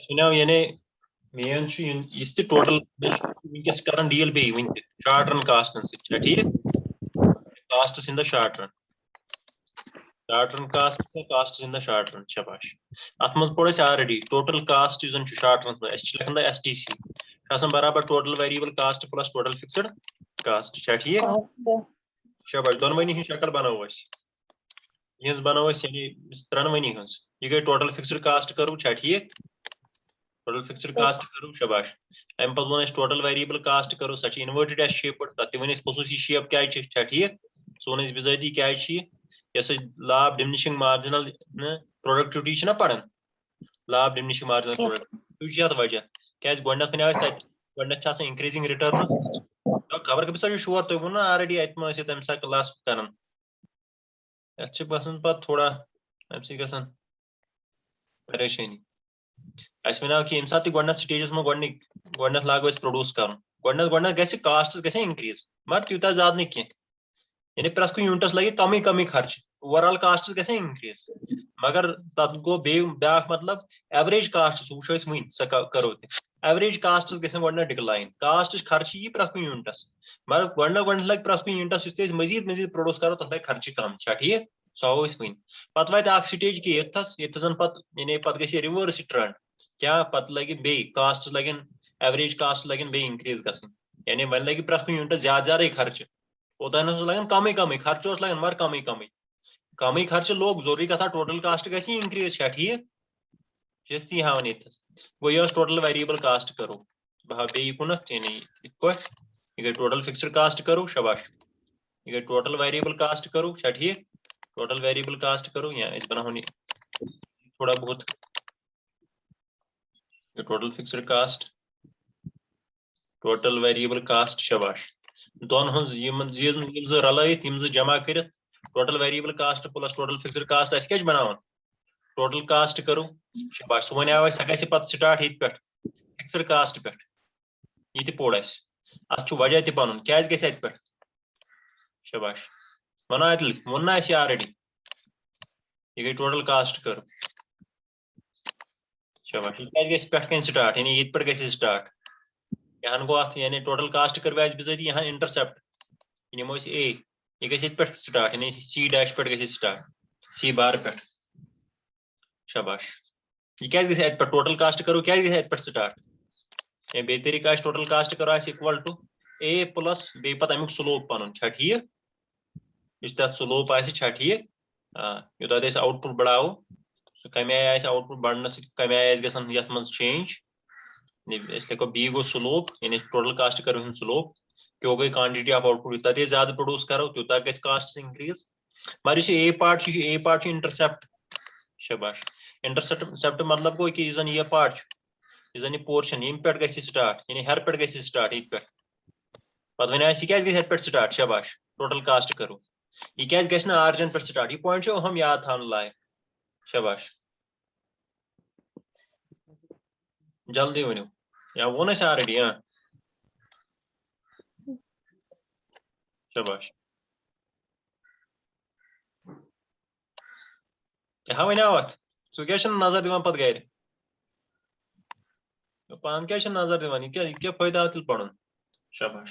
now yani main is the total ونکس کران deal بیٚیہِ وٕنہِ تہِ شارٹ رن کاسٹن سۭتۍ چھا ٹھیٖک casts in the short run costs in the short run شاباش اتھ منٛز پوٚر اَسہِ already total cost یُس زن چھُ short run منٛز أسۍ چھِ لیکھان STC چھُ آسان برابر total variable cost plus total fixed cost چھا ٹھیٖک شاباش دۄنوٕنی ہٕنٛز شکل بناوو أسۍ یِہٕنٛز بناوو أسۍ یعنی ترٛنوٕنی ہٕنٛز یہِ گٔے total fixed cost کرو چھا ٹھیٖک total fixed cost کرو شاباش اَمہِ پتہٕ ووٚن اَسہِ total variable cost کرو سۄ چھِ inverted S shape تتھ تہِ وۄنۍ اَسہِ خصوٗصی shape کیٛازِ چھِ چھا ٹھیٖک سُہ ووٚن اَسہِ بِذٲتی کیٛازِ چھِ یہِ یۄس أسۍ law of diminishing marginal productivity چھِنا پران law of diminishing marginal productivity سُے چھُ یتھ وجہ کیٛازِ گۄڈٕنیتھ وَنیو اَسہِ تتہِ گۄڈٕنیتھ چھِ آسان increasing return خبر کٔمِس چھُ شور تۄہہِ ووٚنوُ نا already اَتہِ ما ٲسِو تَمہِ ساتہٕ کلاس کران یتھ چھِ باسان پتہٕ تھوڑا اَمہِ سۭتۍ گژھان پریشٲنی اَسہِ وَنیو کہِ ییٚمہِ ساتہٕ تہِ گۄڈٕنیتھ سٹیجس منٛز گۄڈٕنیتھ لاگو أسۍ پروڈیوس کرُن گۄڈٕنیتھ گژھِ کاسٹس گژھِ اِنکریٖز مگر تیوٗتاہ زیادٕ نہٕ کینٛہہ یعنی پرٛٮ۪تھ کُنہِ یوٗنٹس لگہِ کمٕے خرچہٕ اوور آل کاسٹس گژھِ اِنکریٖز مگر تتھ گوٚو بیٚیہِ بیاکھ مطلب ایوریج کاسٹ سُہ وٕچھو أسۍ وٕنہِ سۄ کرو تہِ ایوریج کاسٹس گژھن گۄڈٕنیتھ ڈِکلاین کاسٹٕچ خرچہٕ یی پرٛٮ۪تھ کُنہِ یوٗنٹس مگر گۄڈٕنیتھ لگہِ پرٛٮ۪تھ کُنہِ یوٗنٹس یُس تہِ أسۍ مٔزیٖد پروڈیوس کرو تتھ لگہِ خرچہٕ کم چھا ٹھیٖک سُہ ہاوو أسۍ وٕنہِ پتہٕ واتہِ اکھ سٹیج کہِ ییٚتھس زن پتہٕ یعنی پتہٕ گژھِ رِوٲرس ٹرنڈ کیٛاہ پتہٕ لگہِ بیٚیہِ کاسٹس لگن ایوریج کاسٹ لگن بیٚیہِ اِنکریٖز گژھٕنۍ یعنی وۄنۍ لگہِ پرٛٮ۪تھ کُنہِ یوٗنٹس زیادٕ خرچہٕ اوٚتانۍ اوس لگان کمٕے خرچہٕ اوس لگان مگر کمٕے خرچہٕ لوٚگ ضروٗری کتھا ٹوٹل کاسٹ گژھِ اِنکریٖز چھا ٹھیٖک چھِ أسۍ تی ہاوان ییٚتھس گوٚو یہِ ٲس ٹوٹل ویریبل کاسٹ کرو بہٕ ہاو بیٚیہِ کُنتھ یعنی یِتھ پٲٹھۍ یہِ گٔے ٹوٹل فکسڈ کاسٹ کرو شاباش یہِ گٔے ٹوٹل ویریبل کاسٹ کرو چھا ٹھیٖک ٹوٹل ویریبل کاسٹ کرو یا أسۍ بناوہون یہِ تھوڑا بہت total fixed cost total variable cost شاباش دۄن ہٕنٛز یِم زٕ رلٲیِتھ یِم زٕ جمع کٔرِتھ total variable cost plus total fixed cost أسۍ کیٛاہ چھِ بناوان ٹوٹل کاسٹ کرو شاباش سُہ وَنیو اَسہِ سۄ گژھِ پتہٕ سٹارٹ ییٚتہِ پٮ۪ٹھ فکسڈ کاسٹ پٮ۪ٹھ یہِ تہِ پوٚر اَسہِ اتھ چھُ وجہ تہِ پنُن کیٛازِ گژھِ اَتہِ پٮ۪ٹھ شاباش وَنو عادل ووٚن نا اَسہِ آلریڈی یہِ گٔے ٹوٹل کاسٹ کرو شاباش یہِ کیٛازِ گژھِ پٮ۪ٹھ کَنہِ سٹارٹ یعنی ییٚتہِ پٮ۪ٹھ گژھِ سٹارٹ یہن گوٚو اتھ یعنی ٹوٹل کاسٹ کٔرو اَسہِ بِذٲتی یہن انٹرسپٹ یہِ نِمو أسۍ یہِ گژھِ ییٚتہِ پٮ۪ٹھ سٹارٹ یعنی سی ڈیش پٮ۪ٹھ گژھِ سٹارٹ سی بار پٮ۪ٹھ شاباش یہِ کیٛازِ گژھِ اَتہِ پٮ۪ٹھ ٹوٹل کاسٹ کرو کیٛازِ گژھِ اَتہِ پٮ۪ٹھ سٹارٹ یا بیٚیہِ طریٖقہٕ آسہِ ٹوٹل کاسٹ کرو آسہِ اِکول ٹُو اے پلس بیٚیہِ پتہٕ امیُک سلوپ پنُن چھا ٹھیٖک یُس تتھ سلوپ آسہِ چھا ٹھیٖک یوٗتاہ تہِ أسۍ آوُٹ پُٹ بڑاوو سُہ کمہِ آیہِ آسہِ آوُٹ پُٹ بڑنہٕ سۭتۍ کمہِ آیہِ آسہِ گژھان یتھ منٛز چینج أسۍ لیکھو بی گوٚو سلوپ یعنی ٹوٹل کاسٹ کرو ہُنٛد سلوپ کیو گٔے کانٹِٹی آف آوُٹ پُٹ یوٗتاہ تہِ أسۍ زیادٕ پروڈیوس کرو تیوٗتاہ گژھِ کاسٹ اِنکریٖز مگر یُس یہِ اے پارٹ چھُ انٹرسپٹ شاباش انٹرسپٹ مطلب گوٚو کہِ یُس زن یہِ پارٹ چھُ یُس زن یہِ پورشن ییٚمہِ پٮ۪ٹھ گژھِ سٹارٹ یعنی ہیرٕ پٮ۪ٹھ گژھِ سٹارٹ ییٚتہِ پٮ۪ٹھ پتہٕ وَنیو اَسہِ یہِ کیٛازِ گژھِ یتھ پٮ۪ٹھ سٹارٹ شاباش ٹوٹل کاسٹ کرو یہِ کیٛازِ گژھِ نہٕ آرجن پٮ۪ٹھ سٹارٹ یہِ پویِنٹ چھُ اہم یاد تھاونہٕ لایق شاباش جلدی ؤنِو یا ووٚن اَسہِ آلریڈی شاباش کیٛاہ وَنیو اَتھ ژٕ کیٛازِ چھُنہٕ نظر دِوان پتہٕ گرِ پانہٕ کیٛازِ چھُنہٕ نظر دِوان یہِ کیٛاہ فٲیدٕ آو تیٚلہِ پرُن شاباش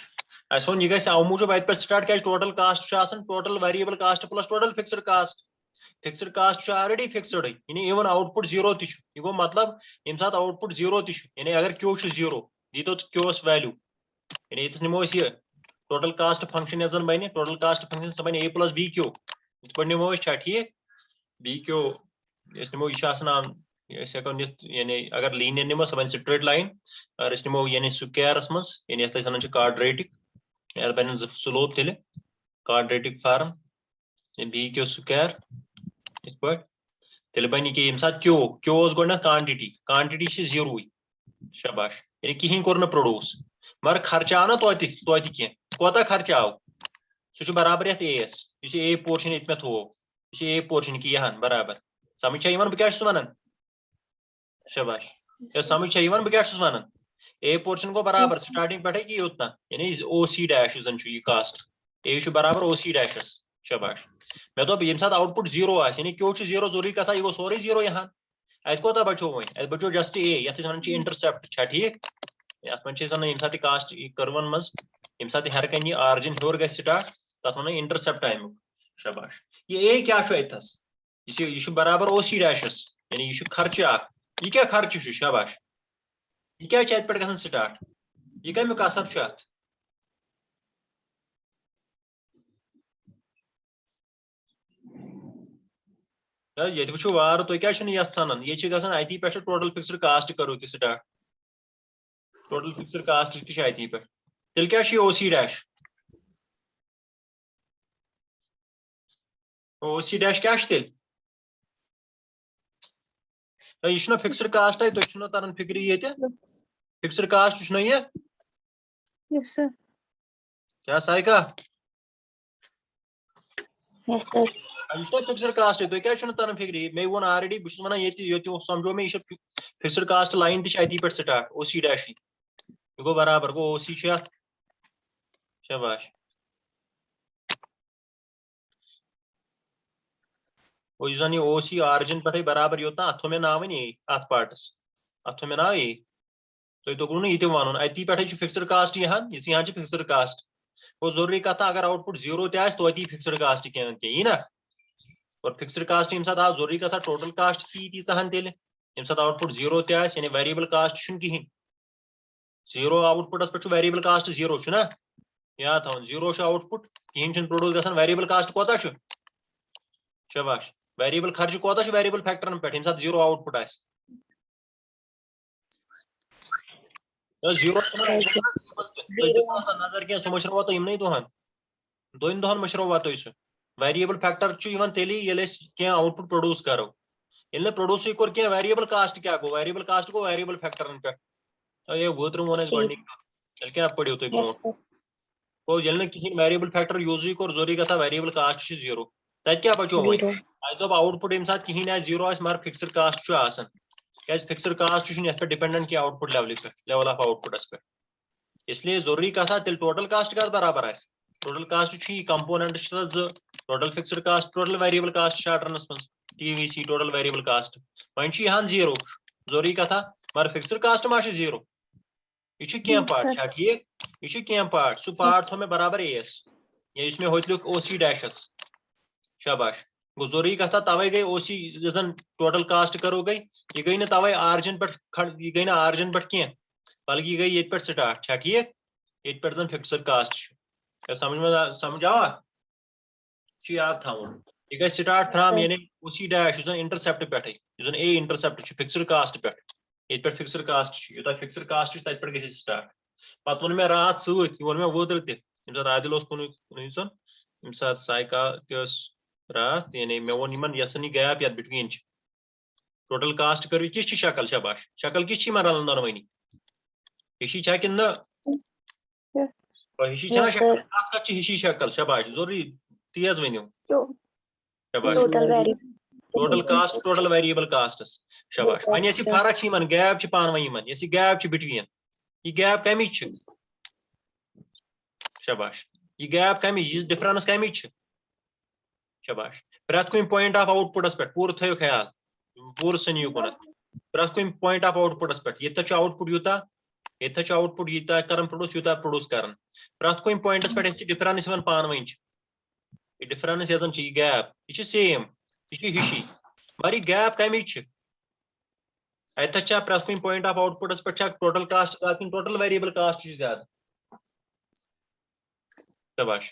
اَسہِ ووٚن یہِ گژھِ اَوٕ موٗجوٗب اَتہِ پٮ۪ٹھ سٹارٹ کیٛازِ ٹوٹل کاسٹ چھُ آسان total variable cost plus total fixed cost چھُ آلریڈی فکسڈٕے یعنی اِوٕن آوُٹ پُٹ زیٖرو تہِ چھُ یہِ گوٚو مطلب ییٚمہِ ساتہٕ آوُٹ پُٹ زیٖرو تہِ چھُ یعنی اگر کیو چھُ زیٖرو دیٖتو کیوس ویلیوٗ یعنی ییٚتھس نِمو أسۍ یہِ ٹوٹل کاسٹ فنکشن یۄس زن بنہِ ٹوٹل کاسٹ فنکشن سۄ بنہِ اے پلس بی کیو یِتھ پٲٹھۍ نِمو أسۍ چھا ٹھیٖک بی کیو أسۍ نِمو یہِ چھُ آسان أسۍ ہٮ۪کو نِتھ یعنی اگر لیٖنیر نِمو سۄ بنہِ سٹریٹ لاین اگر أسۍ نِمو یعنی سُکیرس منٛز یعنی یتھ أسۍ ونان چھِ کاڈریٹِک یتھ بنن زٕ سلوپ تیٚلہِ کاڈریٹِک فارم بی کیو سُکیر یِتھ پٲٹھۍ تیٚلہِ بنہِ کہِ ییٚمہِ ساتہٕ کیو اوس گۄڈٕنیتھ کانٹِٹی چھِ زیٖروٕے شاباش یعنی کِہینۍ کوٚر نہٕ پروڈیوس مگر خرچہٕ آو نا توتہِ کینٛہہ کوتاہ خرچہٕ آو سُہ چھُ برابر یتھ اے یس یُس اے پورشن ییٚتہِ مےٚ تھوو یہِ چھُ اے پورشن کہِ یہن برابر سمجھ چھا یِوان بہٕ کیٛاہ چھُس ونان شاباش سمجھ چھا یِوان بہٕ کیٛاہ چھُس ونان اے پورشن گوٚو برابر سٹارٹنگ پٮ۪ٹھے کہِ یوٚتام یعنی او سی ڈیش یُس زن چھُ یہِ کاسٹ اے چھُ برابر او سی ڈیشس شاباش مےٚ دوٚپ ییٚمہِ ساتہٕ آوُٹ پُٹ زیٖرو آسہِ یعنی کیو چھُ زیٖرو ضروٗری کتھا یہِ گوٚو سورُے زیٖرو یہن اتھ کوتا بچو ون ات بچو جسٹ اے یتھ ونان چھ انٹرسپٹ چھا ٹھیک یتھ من چھ ونان یم سات کاسٹ کرون مز یم سات ہر کن یہ آرجن ہور گژھِ سٹارٹ تتھ ونان انٹرسپٹ امیک شاباش یہ اے کیا چھ اتھس یہ برابر او سی ڈیشس یعنی یہ خرچہ اخ یہ کیا خرچہ چھ شاباش یہ کیا ات پہ گھن سٹارٹ یہ کمیک اثر چھ اتھ یہ وچو وار تھی کیا یت سنان یہ گژھان اتی پہ ٹوٹل فکسڈ کاسٹ کرو تہ سٹارٹ ٹوٹل فکسڈ کاسٹ تہ اتی پہ تیل کیا او سی ڈیش او سی ڈیش کیا تیل یہ فکسڈ کاسٹ تھی تران فکر یہ فکسڈ کاسٹ چھ یہ کیا سائکا یہ فکسڈ کاسٹ تھی کیا تران فکر مے وون آلریڈی بس ونان یہ سمجھو میں یہ فکسڈ کاسٹ لائن تہ اتی پہ سٹارٹ او سی ڈیش یہ گو برابر گو او سی شاباش وہ زن یہ او سی آرجن پہ برابر یوتنا ات تھو مے ناو وی ات پارٹس ات تھو مے ناو یہ تھی دپو نا یہ ون اتی پہ فکسڈ کاسٹ یہاں فکسڈ کاسٹ گو ضروری کتھا اگر آؤٹ پٹ زیرو تہ توتی فکسڈ کاسٹ کی نا اور فکسڈ کاسٹ یم سات آو ضروری کتھا ٹوٹل کاسٹ تی تیژہن تیل یم سات آؤٹ پٹ زیرو تہ یعنی ویریبل کاسٹ چھ کہین زیرو آؤٹ پٹس پہ ویریبل کاسٹ زیرو نا یاد تھاؤن زیرو آؤٹ پٹ کہین پروڈیوس گژھان ویریبل کاسٹ کوتا شاباش ویریبل خرچہ کوتا ویریبل فیکٹرن پہ یم سات زیرو آؤٹ پٹ آس زیرو نظر کی سہ مشروا تھی یمن دہن دون دہن مشروا تھی سہ ویریبل فیکٹر تیلی یل کی آؤٹ پٹ پروڈیوس کرو یل پروڈیوس کور کی ویریبل کاسٹ کیا گو ویریبل کاسٹ گو ویریبل فیکٹرن پہ یہ ووترم ون گۄڈنِک تیل کیا پڑھو تھی برو گو یل کہین ویریبل فیکٹر یوزی کور ضروری گا ویریبل کاسٹ زیرو تت کیا بچو وۄنۍ اَسہِ دوٚپ آؤٹ پٹ یم سات کہین آسہِ زیرو آسہِ مگر فکسڈ کاسٹ آسان کیازِ فکسڈ کاسٹ یتھ پہ ڈپینڈنٹ کی آؤٹ پٹ لیول پہ لیول آف آؤٹ پٹس پہ اس لیے ضروری کتھا تیل ٹوٹل کاسٹ کت برابر آسہِ ٹوٹل کاسٹ یہ component total fixed cost total variable cost شاٹرنس من T V C total variable cost وۄنۍ چھُ یہان زیرو ضروری کتھا مگر فکسڈ کاسٹ ما زیرو یہ کی پارٹ چھا ٹھیک یہ کی پارٹ سہ پارٹ تھو میں برابر اے یس یا اس میں ہوت لیک او سی ڈیشس شاباش گو ضروری کتھا توے گئی او سی زن ٹوٹل کاسٹ کرو گئی یہ گئی نا توے آرجن پہ یہ گئی نا آرجن پہ کی بلکہ یہ گئی یہ پہ سٹارٹ چھا ٹھیک یہ پہ زن فکسڈ کاسٹ سمجھ آوا یاد تھاؤن یہ گئی سٹارٹ فرام یعنی او سی ڈیش زن انٹرسپٹ پہ زن اے انٹرسپٹ فکسڈ کاسٹ پہ یہ پہ فکسڈ کاسٹ یوتہ فکسڈ کاسٹ تت پہ گژھِ سٹارٹ پتہ ون مے رات ست ون مے ووتر تہ یم سات عادل کن سن یم سات سائکا تس رات یعنی مے ون یمن یسن یہ گیپ یت بٹوین ٹوٹل کاسٹ کرو کس شکل شاباش شکل کس رلان دونونی ہشی چھا کن نا ہشی چھنا شکل ات کت ہشی شکل شاباش ضروری تیز ونو شاباش total cost total variable casts شاباش ون یہ فرق گیپ پان ون یہ گیپ بٹوین یہ گیپ کمچ شاباش یہ گیپ کمچ یہ ڈفرنس کمچ شاباش پریت کن پوائنٹ آف آؤٹ پٹس پہ پور تھو خیال پور سنیو کن پریت کن پوائنٹ آف آؤٹ پٹس پہ یہ آؤٹ پٹ یوتا یہ آؤٹ پٹ یوتا کران پروڈیوس یوتا پروڈیوس کران پریت کن پوائنٹس پہ ڈفرنس پان ون یہ ڈفرنس یتن یہ گیپ یہ سیم یہ ہشی مگر یہ گیپ کمچ اتھا پریت کن پوائنٹ آف آؤٹ پٹس پہ total cost total variable cost زیادہ شاباش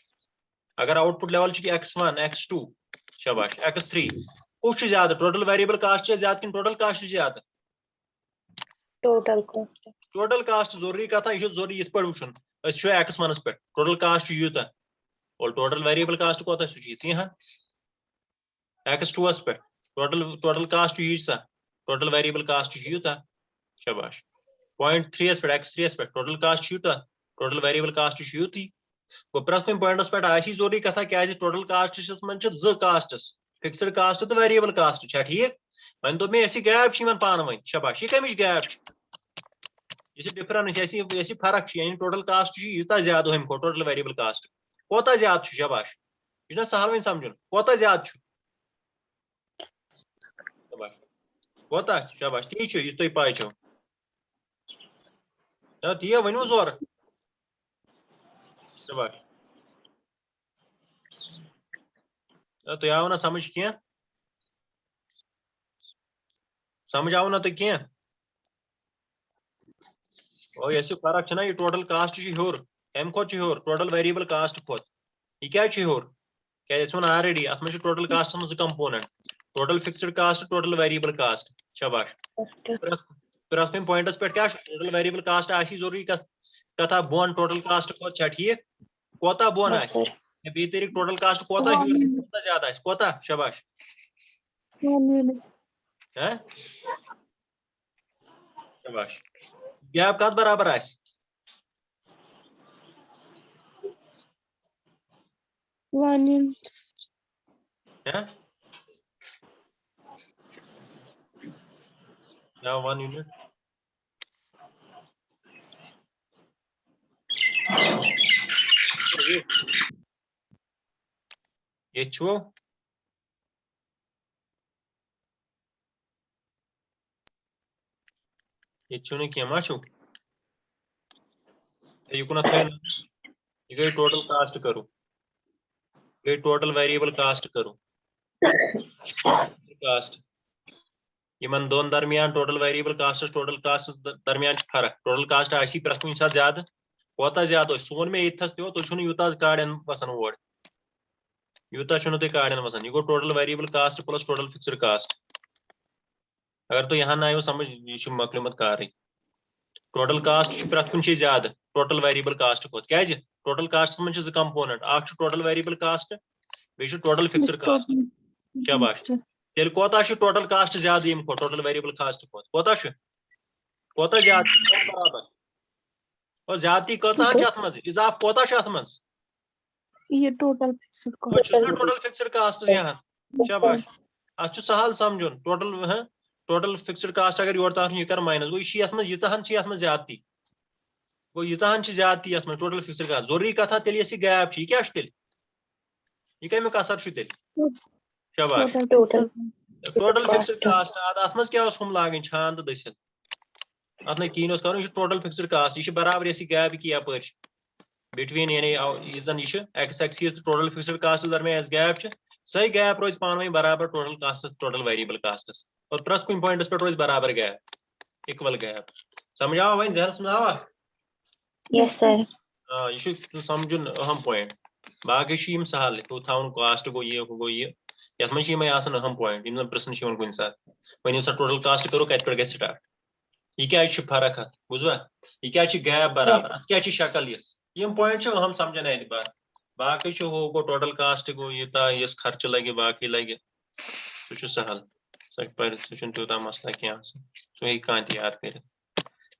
اگر out put level x1 x2 شاباش x3 کس زیادہ ٹوٹل ویریبل کاسٹ زیادہ کن ٹوٹل کاسٹ زیادہ ٹوٹل کاسٹ ضروری کتھا یہ ضروری یت پہ وچن اس x1 پہ ٹوٹل کاسٹ یوتا اور ٹوٹل ویریبل کاسٹ کوتا سہ x2 پہ ٹوٹل کاسٹ یوتا ٹوٹل ویریبل کاسٹ یوتا شاباش 0.3 پہ x3 پہ ٹوٹل کاسٹ یوتا ٹوٹل ویریبل کاسٹ یوتی گو پریت کن پوائنٹس پہ آسی ضروری کتھا کیا ٹوٹل کاسٹس من زٕ کاسٹس فکسڈ کاسٹ تو ویریبل کاسٹ چھا ٹھیک ون دوپ مے گیپ پان ون شاباش یہ کمچ گیپ یہ ڈفرنس یہ فرق یعنی ٹوٹل کاسٹ یوتا زیادہ ہم ٹوٹل ویریبل کاسٹ کوتا زیادہ شاباش یہ سہل ون سمجھن کوتا زیادہ کوتاہ شاباش تی چھُ یہِ تُہۍ پاے چھو تی ؤنِو زورٕ شاباش تۄہہِ آو نہ سمجھ کینٛہہ سمجھ آو نہ تۄہہِ کینٛہہ یۄس یہِ فرق چھےٚ نہ یہِ ٹوٹل کاسٹ چھُ ہیوٚر کمہِ کھۄتہٕ چھُ ہیوٚر ٹوٹل ویریبل کاسٹ کھۄتہٕ یہِ کیازِ چھُ ہیوٚر کیازِ اَسہِ ووٚن آلریڈی اَتھ منٛز چھُ ٹوٹل کاسٹس منٛز 2 component total fixed cost total variable cost شاباش پرٛٮ۪تھ کُنہِ پوینٹس پٮ۪ٹھ کیٛاہ چھُ ٹوٹل ویریبل کاسٹ آسی ضروٗری کتھا بۄن ٹوٹل کاسٹ کھۄتہٕ چھا ٹھیٖک کوتاہ بۄن آسہِ بیٚیہِ طریٖقہٕ ٹوٹل کاسٹ کوتاہ ہیوٚر کوتاہ زیادٕ آسہِ کوتاہ شاباش شاباش گیپ کتھ برابر آسہِ یا 1 unit ییٚتہِ چھُو ییٚتہِ چھُو نہٕ کینٛہہ ما چھُو یِکُنتھ تھٲیِو یہِ گٔے ٹوٹل کاسٹ کرو گٔے ٹوٹل ویریبل کاسٹ کرو کاسٹ یِمن دۄن درمیان total variable casts total casts درمیان چھِ فرق ٹوٹل کاسٹ آسی پرٛٮ۪تھ کُنہِ ساتہٕ زیادٕ کوتاہ زیادٕ اوس سُہ ووٚن مےٚ ییٚتھس تہِ تُہۍ چھُو نہٕ یوٗتاہ کاڑٮ۪ن وسان اور یوٗتاہ چھُو نہٕ تُہۍ کاڑٮ۪ن وسان یہِ گوٚو total variable cost plus total fixed cost اگر تُہۍ یہاں نہ آیو سمجھ یہِ چھُ مۄکلیومُت کارٕے ٹوٹل کاسٹ چھُ پرٛٮ۪تھ کُنہِ جایہِ زیادٕ ٹوٹل ویریبل کاسٹ کھۄتہٕ کیازِ ٹوٹل کاسٹس منٛز چھِ 2 کمپوننٹ اکھ چھُ ٹوٹل ویریبل کاسٹ بیٚیہِ چھُ ٹوٹل فکسڈ کاسٹ شاباش تیٚلہِ کوتاہ چھُ ٹوٹل کاسٹ زیادٕ ییٚمہِ کھۄتہٕ ٹوٹل ویریبل کاسٹ کھۄتہٕ کوتاہ چھُ کوتاہ زیادٕ برابر زیادتی کۭژاہن چھِ اتھ منٛز اضافہٕ کوتاہ چھُ اتھ منٛز ٹوٹل فکسڈ کاسٹ یہاں شاباش اتھ چھُ سہل سمجھُن ٹوٹل فکسڈ کاسٹ اگر یورٕ تارُن یہِ کر ماینس گوٚو یہِ چھِ یتھ منٛز ییٖژاہن چھِ یتھ منٛز زیادتی گوٚو ییٖژاہن چھِ زیادتی یتھ منٛز ٹوٹل فکسڈ کاسٹ ضروٗری کتھا تیٚلہِ یۄس یہِ گیپ چھِ یہِ کیٛاہ چھُ تیٚلہِ یہِ کمیُک اثر چھُ تیٚلہِ شاباش ٹوٹل فکسڈ کاسٹ اتھ منٛز کیٛاہ اوس ہُم لاگٕنۍ چھان تہٕ دٔسِل اتھ نہٕ کِہیٖنۍ اوس کرُن یہِ چھُ ٹوٹل فکسڈ کاسٹ یہِ چھِ برابر یۄس یہِ گیپ یہِ یپٲرۍ چھِ بِٹویٖن یعنی یُس زن یہِ چھُ ایکس ایکسیٖز تہٕ ٹوٹل فکسڈ کاسٹس درمیان یۄس گیپ چھِ سۄے گیپ روزِ پانہٕ ؤنۍ برابر total casts total variable casts اور پرٛٮ۪تھ کُنہِ پوینٹس پٮ۪ٹھ روزِ برابر گیپ اِکول گیپ سمجھ آوا وۄنۍ ذہنس منٛز آوا یہِ چھُ سمجھُن اہم پوینٹ باقٕے چھِ یِم سہل ہُہ تھاوُن کاسٹ گوٚو یہِ ہُہ گوٚو یہِ یتھ منٛز چھِ یِمے آسان اہم پوینٹ یِم زن پرژھنہٕ چھِ یِوان کُنہِ ساتہٕ ؤنِو سا ٹوٹل کاسٹ کرو کتہِ پٮ۪ٹھ گژھِ سٹارٹ یہِ کیازِ چھِ فرق اتھ بوٗزوا یہِ کیازِ چھِ گیپ برابر اتھ کیاہ چھِ شکل یِژھ یِم پوینٹ چھِ اہم سمجھن اعتبار باقٕے چھُ ہُہ گوٚو ٹوٹل کاسٹ گوٚو یوٗتاہ یُس خرچہٕ لگہِ باقٕے لگہِ سُہ چھُ سہل سُہ چھُنہٕ تیوٗتاہ مسلہٕ کینٛہہ آسان سُہ ہیٚکہِ کانٛہہ تہِ یاد کٔرِتھ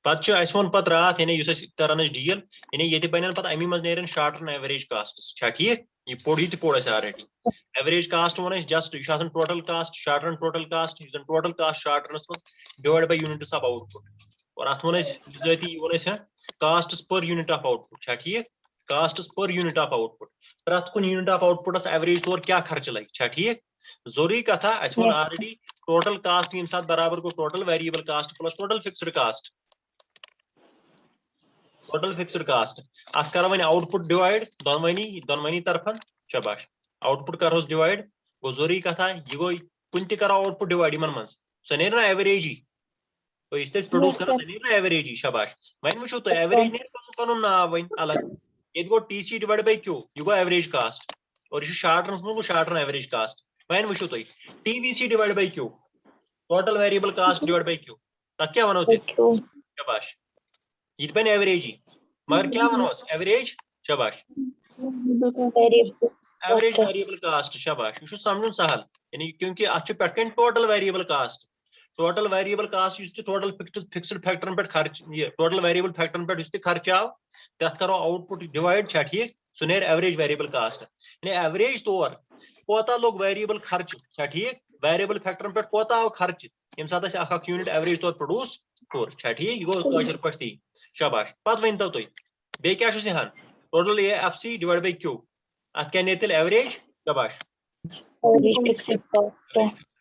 پتہٕ چھُ اَسہِ ووٚن پتہٕ راتھ یعنی یُس أسۍ کران ٲسۍ ڈیٖل یعنی ییٚتہِ بنن پتہٕ امی منٛز نیرن شارٹ ٹٔرم ایوریج کاسٹس چھا ٹھیٖک یہِ تہِ پوٚر اَسہِ آلریڈی ایوریج کاسٹ ووٚن اَسہِ جسٹ یہِ چھُ آسان total cost short term total cost یُس زن ٹوٹل کاسٹ شارٹ ٹٔرمس منٛز divide by units of output اور اتھ ووٚن اَسہِ بِذٲتی یہِ ووٚن اَسہِ costs per unit of output چھا ٹھیٖک costs per unit of output پرٛٮ۪تھ کُنہِ unit of outputs average طور کیٛاہ خرچہٕ لگہِ چھا ٹھیٖک ضروٗری کتھا اَسہِ ووٚن آلریڈی ٹوٹل کاسٹ ییٚمہِ ساتہٕ برابر گوٚو total variable cost plus total fixed cost total fixed cost اتھ کرو وۄنۍ آوُٹ پُٹ ڈِوایڈ دۄنوٕنی طرفن شاباش آوُٹ پُٹ کرہوس ڈِوایڈ گوٚو ضروٗری کتھا یہِ گوٚو کُنہِ تہِ کرو آوُٹ پُٹ ڈِوایڈ یِمن منٛز سۄ نیرِ نا ایوریجی یُس تہِ أسۍ پرٛوڈوٗس کرو سۄ نیرِ نا ایوریجی شاباش وۄنۍ وٕچھو تُہۍ ایوریج نیرِ پنُن ناو وۄنۍ الگ ییٚتہِ گوٚو T C divide by Q یہِ گوٚو ایوریج کاسٹ اور یہِ چھُ شارٹ ٹٔرمس منٛز گوٚو شارٹ ٹٔرم ایوریج کاسٹ وۄنۍ وٕچھو تُہۍ T V C divide by Q total variable cost divide by Q تتھ کیٛاہ ونو تیٚلہِ شاباش یہِ تہِ بنہِ ایوریجی مگر کیٛاہ ونہوس ایوریج شاباش ایوریج ویریبل کاسٹ شاباش یہِ چھُ سمجھُن سہل یعنی کیونکہِ اتھ چھُ پٮ۪ٹھ کَنۍ total variable cost total variable cost یُس تہِ ٹوٹل فکسڈ فیکٹرن پٮ۪ٹھ خرچ یہِ ٹوٹل ویریبل فیکٹرن پٮ۪ٹھ یُس تہِ خرچہٕ آو تتھ کرو آوُٹ پُٹ ڈِوایڈ چھا ٹھیٖک سُہ نیرِ ایوریج ویریبل کاسٹ یعنی ایوریج طور کوتاہ لوٚگ ویریبل خرچہٕ چھا ٹھیٖک ویریبل فیکٹرن پٮ۪ٹھ کوتاہ آو خرچہٕ ییٚمہِ ساتہٕ اَسہِ اکھ یوٗنٹ ایوریج طور پرٛوڈوٗس کوٚر چھا ٹھیٖک یہِ گوٚو کٲشِر پٲٹھۍ تی شاباش پتہٕ ؤنۍتو تُہۍ بیٚیہِ کیٛاہ چھُس یِہان total A F C divide by Q اتھ کیٛاہ نیرِ تیٚلہِ ایوریج شاباش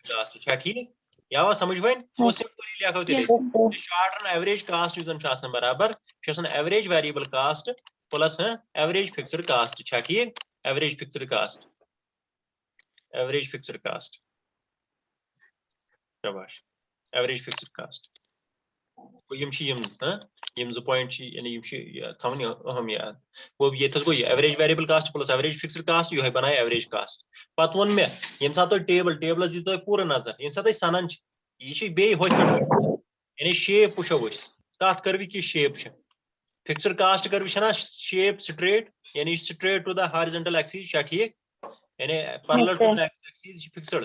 کاسٹ چھا ٹھیٖک یا سمجھ وۄنۍ گوٚو سمپلی لیکھو تیٚلہِ شارٹ رن ایوریج کاسٹ یُس زن چھُ آسان برابر چھُ آسان average variable cost plus average fixed cost چھا ٹھیک average fixed cost average fixed cost شاباش ایوریج فکسڈ کاسٹ یم زٕ پوینٹ چھِ یعنی یم چھِ تھاوٕنۍ اہم یاد گوٚو ییٚتھس گوٚو یہِ average variable cost plus average fixed cost یِہوے بنایہِ ایوریج کاسٹ پتہٕ ووٚن مےٚ ییٚمہِ ساتہٕ تُہۍ ٹیبلس دِیِو تُہۍ پوٗرٕ نظر ییٚمہِ ساتہٕ تُہۍ سنان چھِ یہِ چھِ بیٚیہِ ہوٚتھۍ پٮ۪ٹھ یعنی شیپ وٕچھو أسۍ تتھ کٔروِ کِژھ شیپ چھِ فکسڈ کاسٹ کٔروِ چھنا شیپ سٹریٹ یعنی straight to the horizontal axis چھا ٹھیک یعنی پیرلل ٹو دا ایکسیس یہِ چھِ فکسڈ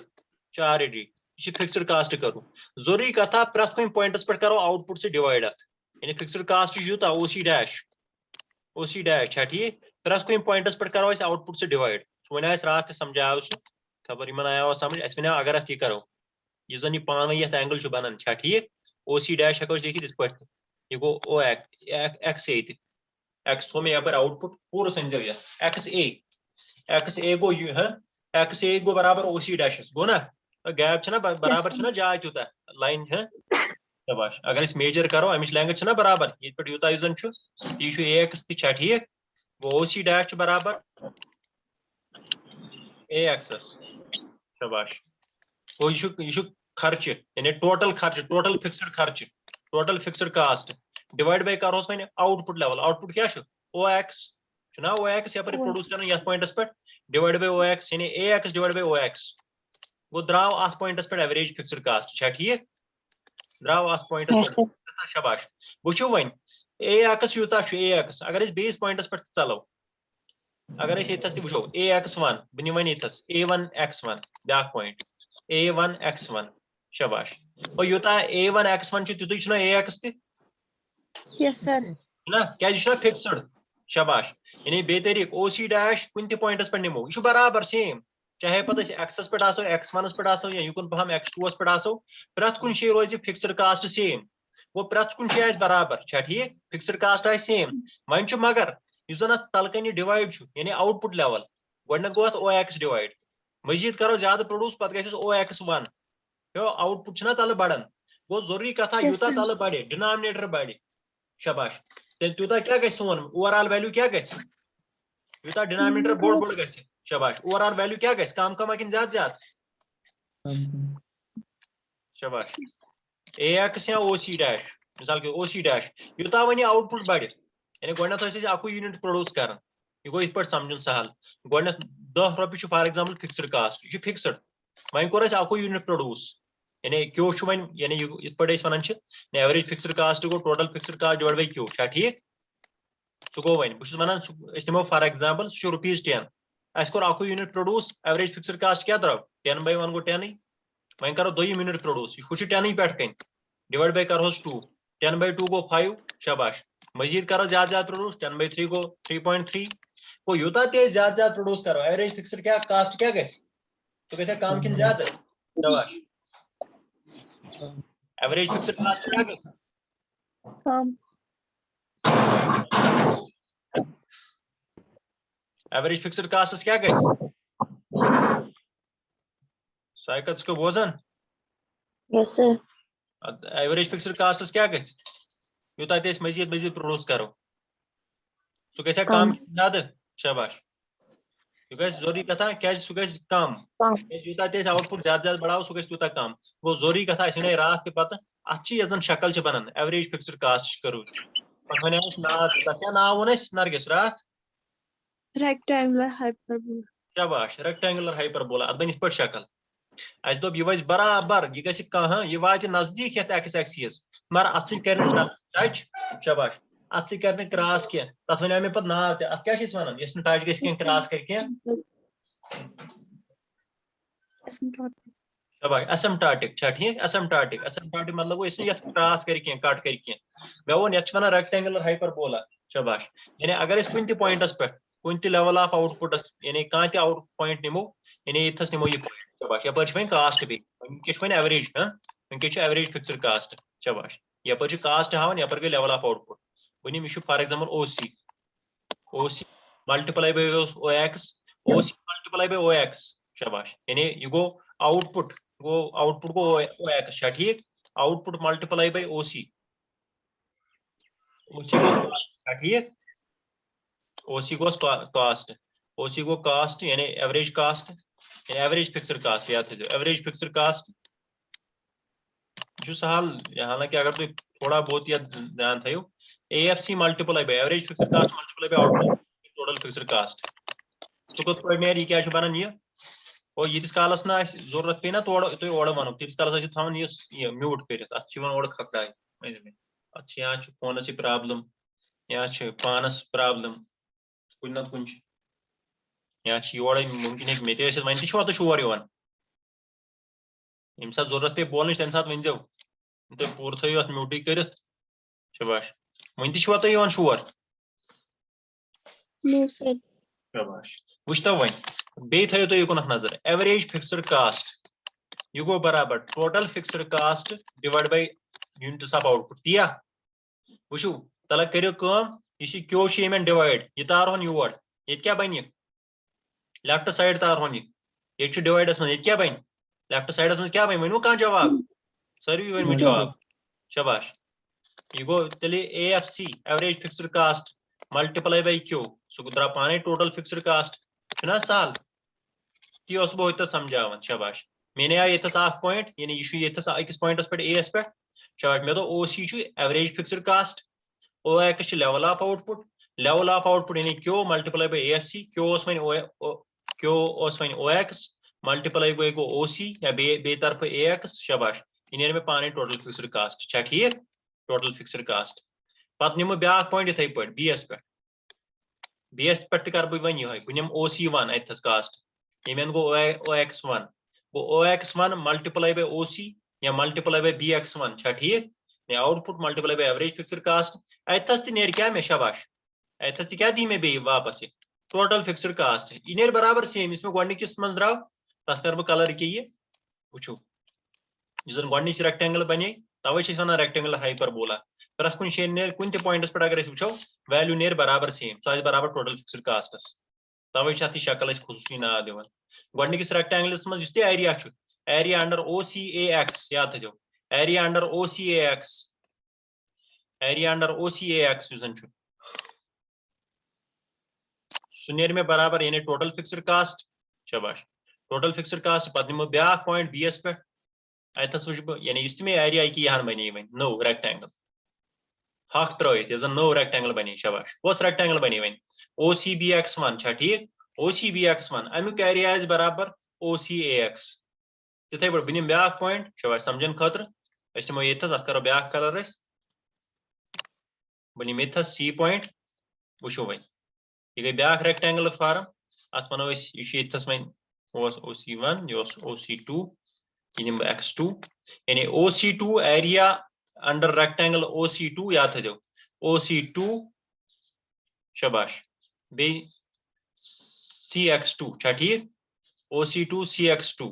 چھُ آلریڈی یہ فکسڈ کاسٹ کرو ضروری کتھا پرٛٮ۪تھ کُنہِ پوینٹس پٮ۪ٹھ کرو آؤٹ پٹ سے ڈِوایڈ اتھ یعنی فکسڈ کاسٹ یوٗتاہ او سی ڈیش چھا ٹھیک پرٛٮ۪تھ کُنہِ پوینٹس پٮ۪ٹھ کرو أسۍ آؤٹ پٹ سے ڈِوایڈ سُہ وَنیو اَسہِ راتھ تہِ سمجھاو سُہ خبر یِمن آیاوا سمجھ اَسہِ وَنیو اگر اتھ یہِ کرو یُس زن یہِ پانہٕ ؤنۍ یتھ اینگل چھُ بنان چھا ٹھیک او سی ڈیش ہٮ۪کو أسۍ لیکھِتھ یِتھ پٲٹھۍ یہِ گوٚو او ایکس اے تہِ ایکس تھوٚو مےٚ یپٲرۍ آؤٹ پٹ پوٗرٕ سمجھو یتھ ایکس اے گوٚو یہِ ایکس اے گوٚو برابر او سی ڈیشس گوٚو نا گیپ چھنا برابر چھنا جاے تیوٗتاہ لایِن شاباش اگر أسۍ میجر کرو امِچ لینگتھ چھنا برابر ییٚتہِ پٮ۪ٹھ یوٗتاہ یُس زن چھُ یہِ چھُ اے ایکس تہِ چھا ٹھیک گوٚو او سی ڈیش چھُ برابر اے ایکسس شاباش گوٚو یہِ چھُ خرچہِ یعنی ٹوٹل خرچہِ total fixed cost divide by کرہوس وۄنۍ output level output کیٛاہ چھُ او ایکس چھُنا او ایکس یپٲرۍ پروڈیوس کران یتھ پوینٹس پٮ۪ٹھ ڈِوایڈ باے او ایکس یعنی اے x divide bye O x گوٚو درٛاو اتھ پوینٹس پٮ۪ٹھ ایوریج فکسڈ کاسٹ چھا ٹھیک درٛاو اتھ پوینٹس پٮ۪ٹھ شاباش وٕچھو وۄنۍ اے ایکس یوٗتاہ چھُ اے ایکس اگر أسۍ بیٚیِس پوینٹس پٮ۪ٹھ ژلو اگر أسۍ ییٚتھس تہِ وٕچھو اے ایکس ون بہٕ نِمہٕ وۄنۍ ییٚتھس اے ون ایکس ون بیاکھ پوینٹ اے ون ایکس ون شاباش گوٚو یوٗتاہ اے ون ایکس ون چھُ تیُتُے چھُنہ اے ایکس تہِ نا کیٛازِ یہِ چھُنہ فکسڈ شاباش یعنی بیٚیہِ طریٖقہٕ او سی ڈیش کُنہِ تہِ پوینٹس پٮ۪ٹھ نِمو یہِ چھُ برابر سیم چاہے پتہٕ أسۍ ایکسس پٮ۪ٹھ آسو ایکس ونس پٮ۪ٹھ آسو یا یُکُن پہم ایکس ٹوٗوس پٮ۪ٹھ آسو پرٛٮ۪تھ کُنہِ جایہِ روزِ فکسڈ کاسٹ سیم گوٚو پرٛٮ۪تھ کُنہِ جایہِ آسہِ برابر چھا ٹھیک فکسڈ کاسٹ آسہِ سیم وۄنۍ چھُ مگر یُس زن اتھ تلہٕ کنہِ ڈِوایڈ چھُ یعنی آؤٹ پٹ لیول گۄڈٕنیتھ گوٚو اتھ او ایکس ڈِوایڈ مزیٖد کرو زیادٕ پروڈیوس پتہٕ گژھِ او ایکس ون آؤٹ پٹ چھُنہ تلہٕ بڑان گوٚو ضروٗری کتھا یوٗتاہ تلہٕ بڑِ ڈِنامنیٹر بڑِ شاباش تیٚلہِ تیوٗتاہ کیٛاہ گژھِ سون اوور آل ویلیوٗ کیٛاہ گژھِ یوٗتاہ ڈِنامنیٹر بوٚڑ گژھِ شاباش اوور آل ویلیوٗ کیٛاہ گژھِ کم کم کِنہٕ زیادٕ زیادٕ شاباش اے ایکس یا او سی ڈیش مثال کے او سی ڈیش یوٗتاہ وۄنۍ یہِ آؤٹ پٹ بڑِ یعنی گۄڈٕنیتھ ٲسۍ أسۍ اکُے یوٗنٹ پروڈیوس کران یہِ گوٚو یِتھ پٲٹھۍ سمجُن سہل گۄڈٕنیتھ 10 رۄپیہِ چھُ فار ایگزامپل فکسڈ کاسٹ یہِ چھُ فکسڈ وۄنۍ کوٚر اَسہِ اکُے یوٗنٹ پروڈیوس یعنی کیو چھُ وۄنۍ یعنی یِتھ پٲٹھۍ أسۍ وَنان چھِ ایوریج فکسڈ کاسٹ گوٚو total fixed cost divide by Q چھا ٹھیک سُہ گوٚو وۄنۍ بہٕ چھُس وَنان أسۍ نِمو فار ایگزامپل سُہ چھُ ₹10 اَسہِ کوٚر اکُے unit produce average fixed cost کیٛاہ درٛاو 10/1 گوٚو 10 وۄنۍ کرو دوٚیِم یوٗنٹ پروڈیوس ہُہ چھُ 10 پٮ۪ٹھ کَنۍ ڈِوایڈ باے کرہوس 2 10/2 گوٚو 5 شاباش مزیٖد کرو زیادٕ زیادٕ پروڈیوس 10/3 گوٚو 3.3 گوٚو یوٗتاہ تہِ أسۍ زیادٕ زیادٕ پروڈیوس کرو ایوریج فکسڈ کیٛاہ کاسٹ کیٛاہ گژھِ سُہ گژھِ کم کِنہٕ زیادٕ شاباش ایوریج فکسڈ کاسٹ کیٛاہ گژھِ ایوریج فکسڈ کاسٹس کیٛاہ گژھِ سایکل ژٕ چھُکھا بوزان ایوریج فکسڈ کاسٹس کیٛاہ گژھِ یوٗتاہ تہِ أسۍ مزیٖد پروڈیوس کرو سُہ گژھِ کم زیادٕ شاباش سُہ گژھِ ضروٗری کتھا کیٛازِ سُہ گژھِ کم یوٗتاہ تہِ أسۍ آؤٹ پٹ زیادٕ زیادٕ بڑاوو سُہ گژھِ تیوٗتاہ کم گوٚو ضروٗری کتھا اَسہِ وَنے راتھ تہِ پتہٕ اتھ چھِ یۄس زن شکل چھِ بنان ایوریج فکسڈ کاسٹ کرو پتہٕ وَنیو اَسہِ ناو تہِ تتھ کیٛاہ ناو ووٚن اَسہِ نرگس راتھ شاباش ریکٹینگولر ہایپربولا اتھ بنہِ یِتھ پٲٹھۍ شکل اَسہِ دوٚپ یہِ وَسہِ برابر یہِ گژھِ کانٛہہ یہِ واتہِ نزدیٖک یتھ ایکس ایکسیس مگر اتھ سۭتۍ کرِ نہٕ ٹچ شاباش اتھ سۭتۍ کرِ نہٕ کراس کینٛہہ تتھ وَنیو مےٚ پتہٕ ناو تہِ اتھ کیٛاہ چھِ أسۍ وَنان یۄس نہٕ ٹچ گژھِ کینٛہہ کراس کرِ کینٛہہ شاباش اسمٹاٹک چھا ٹھیک اسمٹاٹک مطلب گوٚو یُس نہٕ یتھ کراس کرِ کینٛہہ کٹ کرِ کینٛہہ مےٚ ووٚن یتھ چھِ وَنان ریکٹینگولر ہایپربولا شاباش یعنی اگر أسۍ کُنہِ تہِ پوینٹس پٮ۪ٹھ کُنہِ تہِ لیول آف آؤٹ پٹس یعنی کانٛہہ تہِ آؤٹ پوینٹ نِمو یعنی ییٚتھس نِمو یہِ شاباش یپٲرۍ چھِ وۄنۍ کاسٹ بیٚیہِ وٕنکیٚس چھُ وۄنۍ ایوریج وٕنکیٚس چھُ ایوریج فکسڈ کاسٹ شاباش یپٲرۍ چھُ کاسٹ ہاوان یپٲرۍ گٔے لیول آف آؤٹ پٹ بہٕ نِمہٕ یہِ چھُ for example O C multiply by O X multiply by O X شاباش یعنی یہِ گوٚو آؤٹ پٹ گو آؤٹ پٹ گو او ایکس چھا ٹھیک output multiply by O C O C گو چھا ٹھیک او سی گوس کاسٹ او سی گو کاسٹ یعنی ایوریج کاسٹ یعنی ایوریج فکسڈ کاسٹ یاد تھٲیزیو ایوریج فکسڈ کاسٹ سہل حالانکہ اگر تھی تھوڑا بہت یا دھیان تھو A F C multiply by average fixed cost multiply by output total fixed cost سہ کت پہ نیرِ یہ کیا بنان یہ اور یتس کالس نا ضرورت پی نا تھی اور ونو تیتس کالس تھاون یہ میوٹ کرت ات اور کھکڑائے ات یا فونس پرابلم یا پانس پرابلم کن نت کن یا یور ممکن مے تھی ون تہ شور یوان یم سات ضرورت پی بولن تمہ سات ون زیو تھی پور تھو ات میوٹی کرت شباش ون تہ تھی یوان شور شباش وچتو ون بی تھو تھی یکن نظر ایوریج فکسڈ کاسٹ یہ گو برابر total fixed cost divide by units of output تیا وچو تلا کرو کم یہ کیو یمن ڈیوائڈ یہ تارہون یور یہ کیا بن لیفٹ سائڈ تارہون یہ ڈیوائڈس من یہ کیا بن لیفٹ سائڈس من کیا بن ونو کان جواب ساروی ون جواب شباش یہ گو تیل A F C average fixed cost multiply by Q سہ درا پانے ٹوٹل فکسڈ کاسٹ چھنا سہل تی اس بہ ہوتا سمجھاون شباش میں آئی یتس اخ پوائنٹ یعنی یہ یتس اکس پوائنٹس پہ اے ایس پہ شباش مے O C average fixed cost O X level of output یعنی Q multiply by A F C Q one O X multiply by گو او سی یا بے طرف اے ایکس شباش یہ نیر میں پانے ٹوٹل فکسڈ کاسٹ چھا ٹھیک ٹوٹل فکسڈ کاسٹ پتہ نمو بیاکھ پوائنٹ اتھے پہ بی ایس پہ تہ کر بہ یہ بہ نم او سی ون اتھس کاسٹ یمن گو او ایکس ون گو O X one multiply by O C یا multiply by B X one چھا ٹھیک output multiply by average fixed cost اتھس تہ نیر کیا میں شباش اتھس تہ کیا دی میں بی واپس ٹوٹل فکسڈ کاسٹ یہ نیر برابر سیم اس میں گۄڈنِکِس منٛز درٛاو تتھ کر بہ کلر کے یہ وچھو یُس زن گۄڈنِچ ریکٹینگل بنے توے چھِ أسۍ ونان ریکٹینگل ہائپربولا پرٛٮ۪تھ کُنہِ جایہِ نیر کُنہِ تہِ پوینٹس پٮ۪ٹھ اگر أسۍ وٕچھو ویلیو نیر برابر سیم سُہ آسہِ برابر ٹوٹل فکسڈ کاسٹس توے چھِ اتھ یہِ شکل أسۍ خصوٗصی ناو دِوان گۄڈنِکِس ریکٹینگلس منٛز یُس تہِ ایریا چھُ area under O C A X یاد تھٲیزیو area under O C A X area under O C A X یُس زن چھُ سُہ نیر مےٚ برابر یعنی ٹوٹل فکسڈ کاسٹ شباش ٹوٹل فکسڈ کاسٹ پتہٕ نِمو بیاکھ پوینٹ بی ایس پٮ۪ٹھ اتھس وٕچھِ بہٕ یعنی یُس تہِ مےٚ ایریا یہِ ہن بنے وۄنۍ نوٚو ریکٹینگل ہکھ ترٲیِتھ یۄس زن نوٚو ریکٹینگل بنے شباش کۄس ریکٹینگل بنے وۄنۍ او سی بی ایکس ون چھا ٹھیک O C B X one امیُک ایریا آسہِ برابر او سی اے ایکس تِتھے پٲٹھۍ بہٕ نِمہٕ بیاکھ پوینٹ شباش سمجھن خٲطرٕ أسۍ نِمو ییٚتھس اتھ کرو بیاکھ کلر أسۍ بہٕ نِمہٕ ییٚتھس سی پوینٹ وٕچھو وۄنۍ یہ گئی بیاکھ ریکٹینگل فارم ات ونو أسۍ یہِ چھُ ییٚتھس وۄنۍ اوس او سی ون یہ اوس او سی ٹو یہ نِمہٕ بہٕ ایکس ٹو یعنی O C two area under rectangle O C two یاد تھٲیزیو او سی ٹو شباش بیٚیہِ سی ایکس ٹو چھا ٹھیک O C to C x to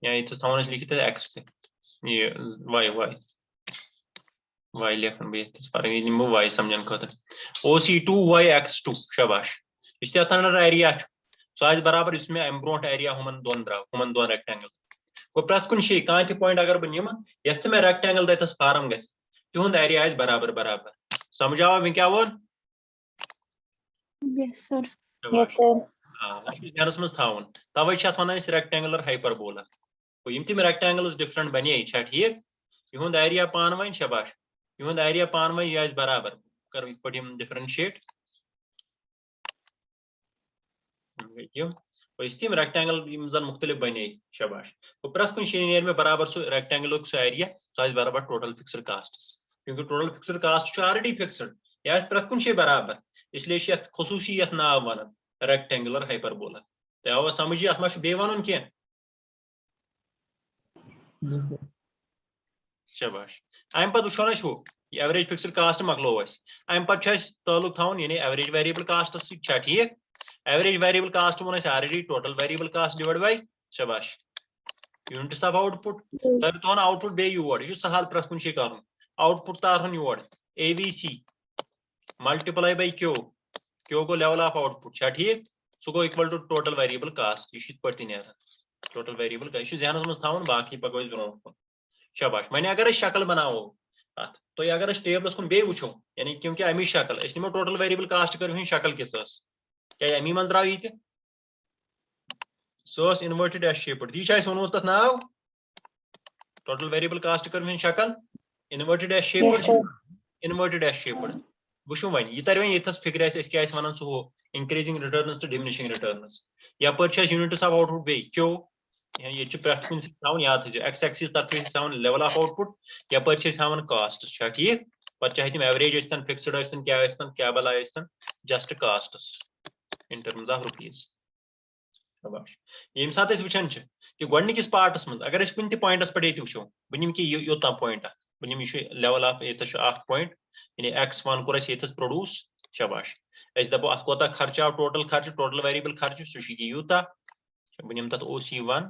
یا ییٚتھس تھاوون أسۍ لیکھِتھ ایکس تہِ یہ واے واے واے لیکھن بہٕ ییٚتھس پَرٕ یہِ نِمہٕ بہٕ واے سمجھن خٲطرٕ او سی ٹو واے ایکس ٹو شباش یُس تہِ اتھ انڈر ایریا چھُ سُہ آسہِ برابر یُس مےٚ امہِ برونٛٹھ ایریا ہُمن دۄن درٛاو ہُمن دۄن ریکٹینگل گوٚو پرٛٮ۪تھ کُنہِ جایہِ کانٛہہ تہِ پوینٹ اگر بہٕ نِمہٕ یۄس تہِ مےٚ ریکٹینگل تتھس فارم گژھِ تِہُنٛد ایریا آسہِ برابر برابر سمجھاوا وۄنۍ کیٛاہ ووٚن ذہنس منٛز تھاوُن توے چھِ اتھ ونان أسۍ ریکٹینگلر ہائپربولا گوٚو یِم تِم ریکٹینگلز ڈفرنٹ بنے چھا ٹھیک یِہُنٛد ایریا پانہٕ ؤنۍ شباش یِہُنٛد ایریا پانہٕ ؤنۍ یہِ آسہِ برابر کرو یِتھ پٲٹھۍ یِم ڈفرنشیٹ یِم تِم ریکٹینگل یِم زن مختلف بنے شباش گوٚو پرٛٮ۪تھ کُنہِ جایہِ نیر مےٚ برابر سُہ ریکٹینگلُک سُہ ایریا سُہ آسہِ برابر ٹوٹل فکسڈ کاسٹس کیونکہ ٹوٹل فکسڈ کاسٹ چھُ آلریڈی فکسڈ یہِ آسہِ پرٛٮ۪تھ کُنہِ جایہِ برابر اس لیے چھِ یتھ خصوٗصی یتھ ناو ونان ریکٹینگلر ہائپربولا تۄہہِ آوا سمجھ اتھ ما چھُ بیٚیہِ ونُن کینٛہہ شباش امہِ پتہٕ وٕچھو نا أسۍ ہُہ یہِ ایوریج فکسڈ کاسٹ مۄکلوو اَسہِ امہِ پتہٕ چھُ اَسہِ تعلق تھاوُن یعنی ایوریج ویریبل کاسٹس سۭتۍ چھا ٹھیک ایوریج ویریبل کاسٹ ووٚن اَسہِ already total variable cost divide by شباش یونٹس آف آؤٹ پٹ تۄہہِ تھاوُن آؤٹ پٹ بیٚیہِ یور یہِ چھُ سہل پرٛٮ۪تھ کُنہِ جایہِ کرُن آؤٹ پٹ تارہون یور A V C multiply by Q Q گو لیول آف آؤٹ پٹ چھا ٹھیک سُہ گوٚو equal to total variable cost. یہِ چھُ یِتھ پٲٹھۍ تہِ نیران. Total variable cost. یہِ چھُ ذہنَس منٛز تھاوُن باقٕے پَکو أسۍ برونٛٹھ کُن. شاباش. وۄنۍ اگر أسۍ شکل بناوو اتھ تُہۍ اگر أسۍ ٹیبلس کُن بیٚیہِ وٕچھو یعنی کیونکہِ امی شکل أسۍ نِمو ٹوٹل ویریبل کاسٹ کٔرِو ہٕنٛز شکل کِژھ ٲس کیٛازِ امی منٛز درٛاو یہِ تہِ سۄ ٲس انوٲرٹِڈ ایس شیپٕڈ تی چھُ اَسہِ ووٚنمُت تتھ ناو ٹوٹل ویریبل کاسٹ کٔرِو ہٕنٛز شکل انوٲرٹِڈ ایس شیپٕڈ انوٲرٹِڈ ایس شیپٕڈ وٕچھو وۄنۍ یہِ ترِ وۄنۍ ییٚتھس فِکرِ اَسہِ أسۍ کیٛاہ ٲسۍ وَنان سُہ ہُہ انکریزنگ رِٹٲرنٕز تہٕ ڈِمنِشنگ رِٹٲرنٕز یپٲرۍ چھِ اَسہِ یوٗنٹٕس آف آوُٹ پُٹ بیٚیہِ کیو ییٚتہِ چھُ پرٛٮ۪تھ کُنہِ سۭتۍ تھاوُن یاد تھٲیزیو ایکس ایکسِس تتھ چھِ أسۍ تھاوان لیول آف آوُٹ پُٹ یپٲرۍ چھِ أسۍ ہاوان کاسٹٕس چھا ٹھیٖک پتہٕ چاہے تِم ایوریج ٲسۍتن فِکسٕڈ ٲسۍتن کیٛاہ ٲسۍتن کیٛاہ بلاے ٲسۍتن just costs in terms of rupees ییٚمہِ ساتہٕ أسۍ وٕچھان چھِ کہِ گۄڈٕنِکِس پارٹس منٛز اگر أسۍ کُنہِ تہِ پویِنٹس پٮ۪ٹھ ییٚتہِ وٕچھو بہٕ نِمہٕ کہِ یوٚتام پویِنٹ اکھ بہٕ نِمہٕ یہِ چھُ لیول آف ییٚتھس چھُ اکھ پویِنٹ یعنی X1 کوٚر اَسہِ ییٚتھس پروڈوٗس شاباش أسۍ دپو اتھ کوتاہ خرچہٕ آو ٹوٹل ویریبل خرچہٕ سُہ چھُ یوٗتاہ بہٕ نِمہٕ تتھ OC1